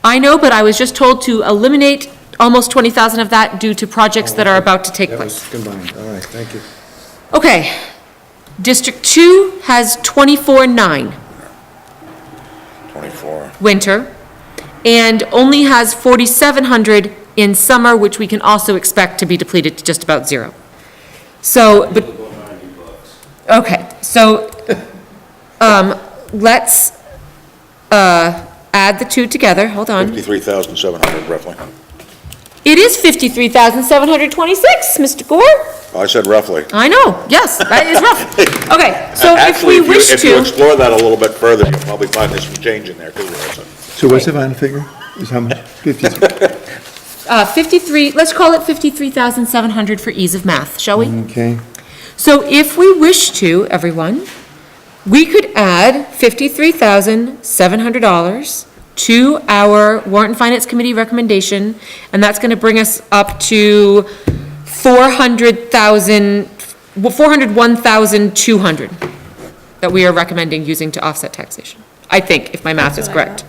I know, but I was just told to eliminate almost 20,000 of that due to projects that are about to take That place. was combined, all right, thank you. Okay. District 2 has 24,900 24. winter, and only has 4,700 in summer, which we can also expect to be depleted to just about zero. So, but, okay, so, let's, add the two together, hold on. 53,700 roughly. It is 53,726, Mr. Gore. I said roughly. I know, yes, that is rough. Okay, so if Actually, we wish if you to, explore that a little bit further, you'll probably find there's some change in there too, Melissa. So what's the final figure? Is how much? 53? let's call it 53,700 for ease of math, shall we? Okay. So if we wish to, everyone, we could add $53,700 to our Warrant and Finance Committee recommendation, and that's gonna bring us up to 401,200 that we are recommending using to offset taxation. I think, if my math is correct.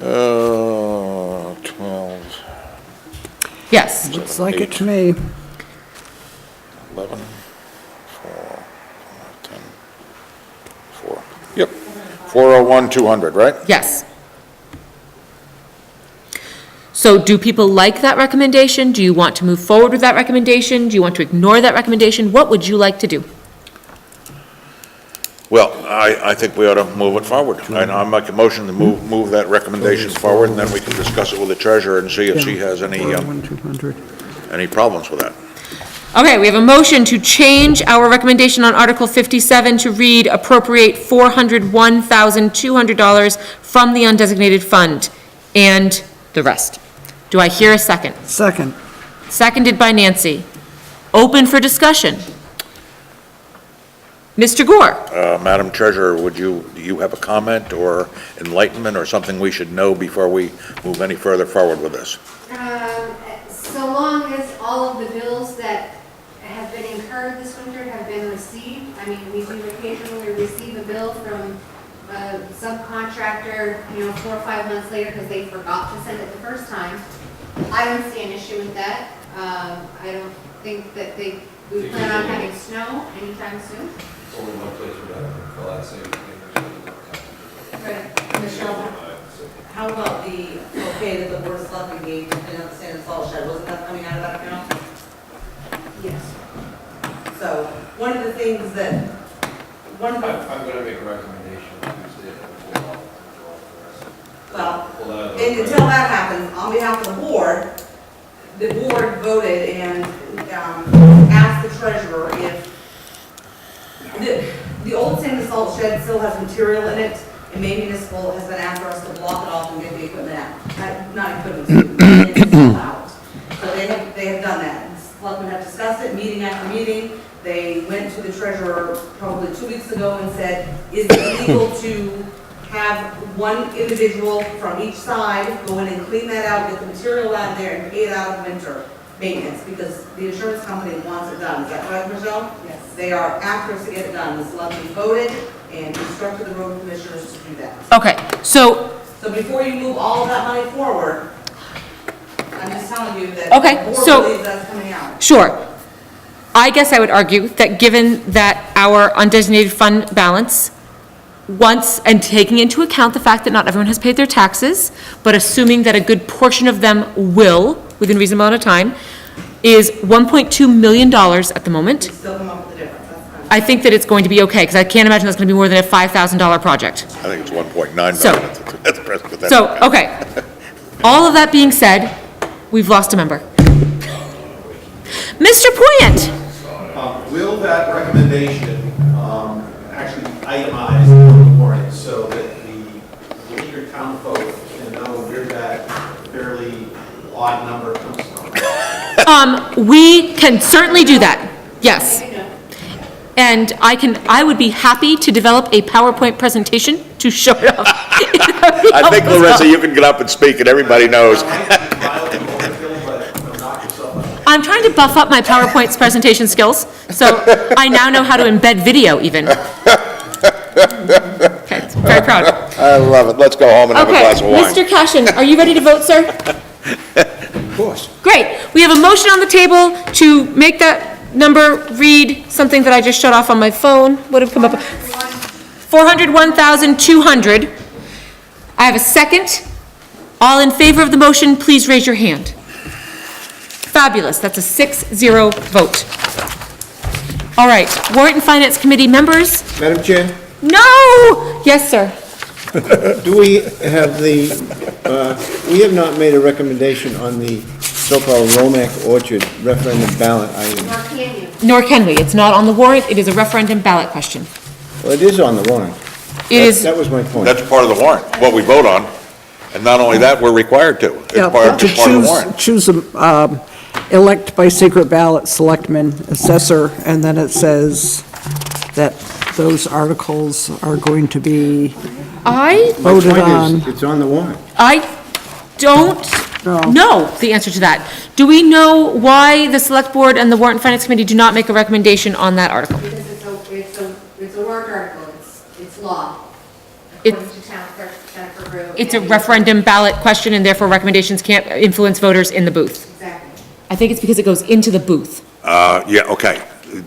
12, Yes, Looks like it to me. 11, 4, 10, 4. Yep, 401,200, right? yes. So do people like that recommendation? Do you want to move forward with that recommendation? Do you want to ignore that recommendation? What would you like to do? Well, I think we ought to move it forward. I make a motion to move that recommendation forward, and then we can discuss it with the treasurer and see if she has any problems with that. Okay, we have a motion to change our recommendation on Article 57 to read appropriate $401,200 from the undesignated fund and the rest. Do I hear a second? Second. Seconded by Nancy. Open for discussion. Mr. Gore? Madam Treasurer, do you have a comment or enlightenment or something we should know before we move any further forward with this? So long as all of the bills that have been incurred this winter have been received, I mean, we do occasionally receive a bill from a subcontractor, 4 or 5 months later because they forgot to send it the first time. I don't see an issue with that. I don't think that we plan on having snow anytime soon. Only one place we're gonna fill out same Right. Michelle? How about the, okay, that the board of selectmen gave to clean up the sand and salt shed, wasn't that coming out of that account? Yes. So, one of the things that, one of the, I'm gonna make a recommendation Tuesday at 4. well, and until that happens, on behalf of the board voted and asked the treasurer if the old sand and salt shed still has material in it, and Maine Municipal has been after us to block it off and get the equipment out. Not equipment, it's all out. So they have done that. The selectmen have discussed it, meeting after meeting. They went to the treasurer probably 2 weeks ago and said, is it legal to have one individual from each side go in and clean that out, get the material out there and pay it out of winter maintenance, because the insurance company wants it done. Is that right, Michelle? Yes. They are after us to get it done. The selectmen voted and instructed the road commissioners to do that. Okay, so, So before you move all of that money forward, I'm just telling you that Okay, the board so- believes that's coming out. sure. I guess I would argue that given that our undesignated fund balance, once, and taking into account the fact that not everyone has paid their taxes, but assuming that a good portion of them will, within a reasonable amount of time, is $1.2 million at the moment. We still come up with the difference, that's fine. I think that it's going to be okay, because I can't imagine that's going to be more than a $5,000 project. I think it's 1.9 million So- at the present. but that's So, okay. okay. All of that being said, we've lost a member. Mr. Poynt? Will that recommendation actually be itemized on the warrant so that the Winter town folk can know where that fairly odd number comes from? We can certainly do that, yes. And I would be happy to develop a PowerPoint presentation to show it off. I think, Larissa, you can get up and speak, and everybody knows. I'm trying to buff up my PowerPoint presentation skills, so I now know how to embed video even. Okay, very proud. I love it. Let's go home and have a glass of wine. Mr. Cashin, are you ready to vote, sir? Of course. Great. We have a motion on the table to make that number read something that I just shut off on my phone. What have come up? 401,200. I have a second. All in favor of the motion, please raise your hand. Fabulous. That's a 6-0 vote. All right. Warrant and Finance Committee members? Madam Chair, No! Yes, sir. do we have we have not made a recommendation on the so-called Romac Orchard referendum ballot item. Nor can you. Nor can we. It's not on the warrant. It is a referendum ballot question. Well, it is on the warrant. It is, That was my point. That's part of the warrant, what we vote on. And not only that, we're required to. It's Yeah, part to of the warrant. choose, elect by secret ballot selectman, assessor, and then it says that those articles are going to be I My voted point on. is, it's on the warrant. don't No. know the answer to that. Do we know why the Select Board and the Warrant and Finance Committee do not make a recommendation on that article? Because it's a warrant article, it's law. It- According to town clerk Jennifer Brew. It's a referendum ballot question, and therefore recommendations can't influence voters in the booth. Exactly. I think it's because it goes into the booth. Yeah, okay.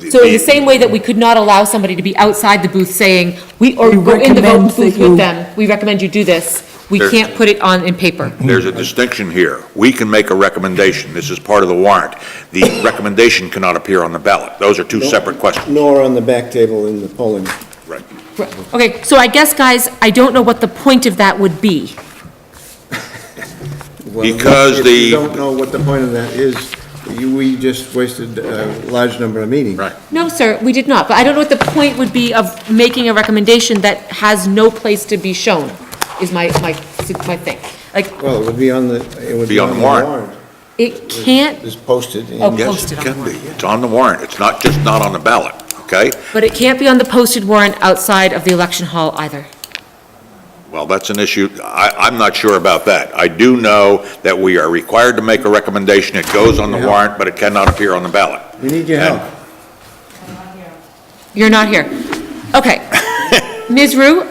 So in the same way that we could not allow somebody to be outside the booth saying, or We go in the recommend vote booth that you- with them, we recommend you do this, we There- can't put it on in paper. There's a distinction here. We can make a recommendation. This is part of the warrant. The recommendation cannot appear on the ballot. Those are two separate questions. Nor on the back table in the polling. Right. Okay, so I guess, guys, I don't know what the point of that would be. Well, Because if the- you don't know what the point of that is, we just wasted a large number of meetings. Right. No, sir, we did not, but I don't know what the point would be of making a recommendation that has no place to be shown, is my thing. Like, Well, it would be on the, it would Be on the warrant. it can't, It's posted. and- Oh. Yes, Posted it on can the be. warrant. It's on the warrant. It's not just not on the ballot, okay? but it can't be on the posted warrant outside of the election hall either. Well, that's an issue. I'm not sure about that. I do know that we are required to make a recommendation. It goes on the warrant, but it cannot appear on the ballot. We need your help. You're not here. Okay. Ms. Rue?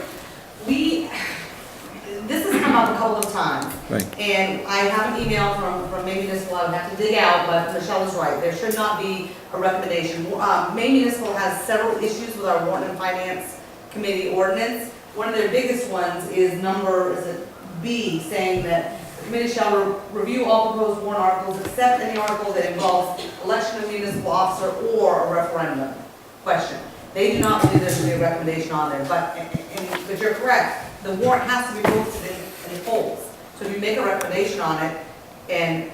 This has come up a couple of times. Right. And I have an email from Maine Municipal, I would have to dig out, but Michelle is right, there should not be a recommendation. Maine Municipal has several issues with our Warrant and Finance Committee ordinance. One of their biggest ones is B, saying that the committee shall review all proposed warrant articles except any article that involves election of municipal officer or a referendum question. They do not believe there should be a recommendation on there, but you're correct, the warrant has to be posted in polls. So if you make a recommendation on it and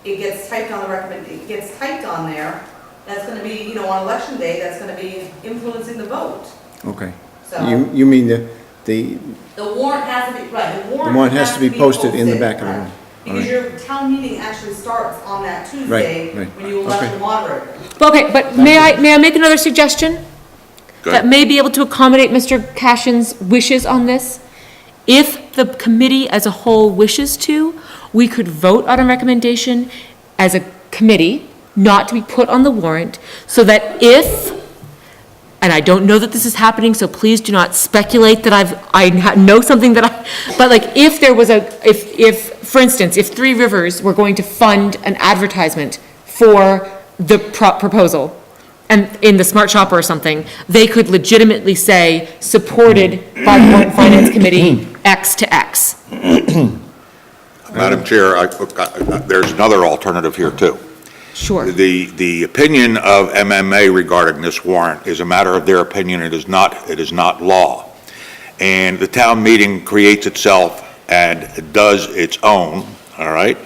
it gets typed on it gets typed on there, that's gonna be, on election day, that's gonna be influencing the vote. Okay. So You mean the the warrant has to be, right, the warrant warrant has to be posted in the back of the right. room. Because your town meeting actually starts on that Tuesday right, when you elect okay. the moderator. Okay, but may I make another suggestion? Go That ahead. may be able to accommodate Mr. Cashin's wishes on this? If the committee as a whole wishes to, we could vote on a recommendation as a committee, not to be put on the warrant, so that if, and I don't know that this is happening, so please do not speculate that I know something but like, if there was if, for instance, if Three Rivers were going to fund an advertisement for the proposal, and in the Smart Shopper or something, they could legitimately say, supported by the Warrant and Finance Committee, X to X. Madam Chair, there's another alternative here, too. Sure. The opinion of MMA regarding this warrant is a matter of their opinion. It is not law. And the town meeting creates itself and does its own, all right?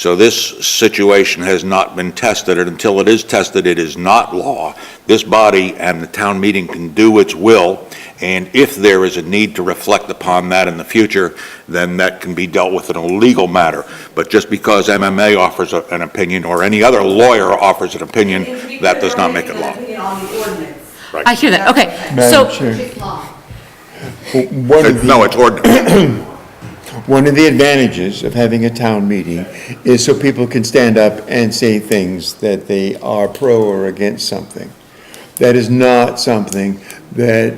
So this situation has not been tested, and until it is tested, it is not law. This body and the town meeting can do its will, and if there is a need to reflect upon that in the future, then that can be dealt with in a legal matter. But just because MMA offers an opinion, or any other lawyer offers an opinion, And to be that clear, does not they're make it making an law. opinion on the ordinance. I hear that, okay. Madam So, Chair, It's law. one of the- No, it's ordinance. One of the advantages of having a town meeting is so people can stand up and say things that they are pro or against something. That is not something that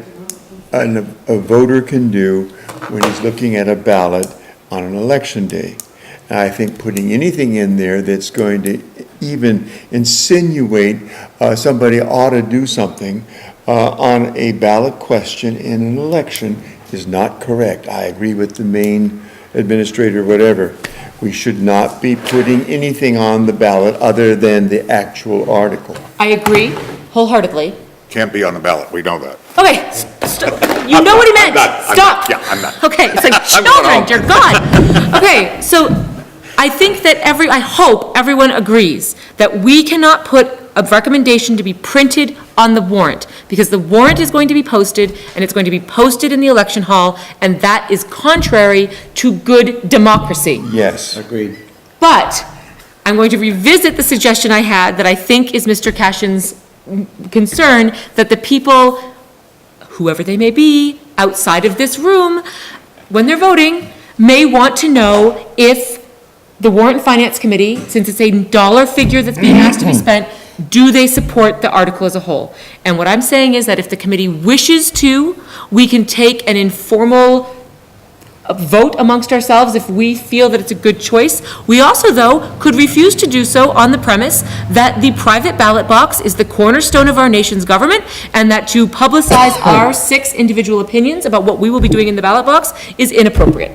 a voter can do when he's looking at a ballot on an election day. And I think putting anything in there that's going to even insinuate somebody ought to do something on a ballot question in an election is not correct. I agree with the main administrator, whatever. We should not be putting anything on the ballot other than the actual article. I agree wholeheartedly. Can't be on the ballot, we know that. Okay, you know what he meant. I'm not. Stop. Yeah, I'm not. Okay, it's like I'm going children, home. dear God. Okay, so I think that I hope everyone agrees that we cannot put a recommendation to be printed on the warrant, because the warrant is going to be posted, and it's going to be posted in the election hall, and that is contrary to good democracy. Yes. Agreed. But I'm going to revisit the suggestion I had that I think is Mr. Cashin's concern, that the people, whoever they may be, outside of this room, when they're voting, may want to know if the Warrant and Finance Committee, since it's a dollar figure that's being asked to be spent, do they support the article as a whole? And what I'm saying is that if the committee wishes to, we can take an informal vote amongst ourselves if we feel that it's a good choice. We also, though, could refuse to do so on the premise that the private ballot box is the cornerstone of our nation's government, and that to publicize our 6 individual opinions about what we will be doing in the ballot box is inappropriate.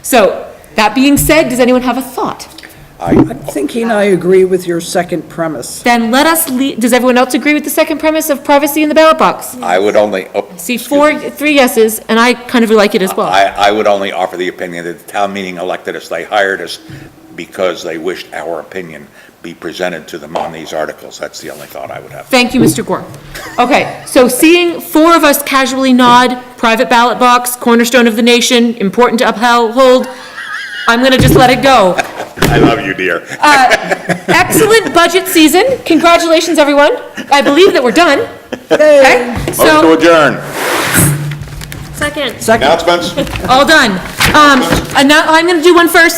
So, that being said, does anyone have a thought? I'm thinking I agree with your second premise. Then let us does everyone else agree with the second premise of privacy in the ballot box? I would only, See, 3 yeses, and I kind of like it as well. I would only offer the opinion that the town meeting elected us, they hired us because they wished our opinion be presented to them on these articles. That's the only thought I would have. Thank you, Mr. Gore. Okay, so seeing 4 of us casually nod, private ballot box, cornerstone of the nation, important to uphold, I'm going to just let it go. I love you, dear. Excellent budget season. Congratulations, everyone. I believe that we're done. Okay, Motion to so, adjourn. Second. Second. Announcements? all done. And now, I'm going to do one first.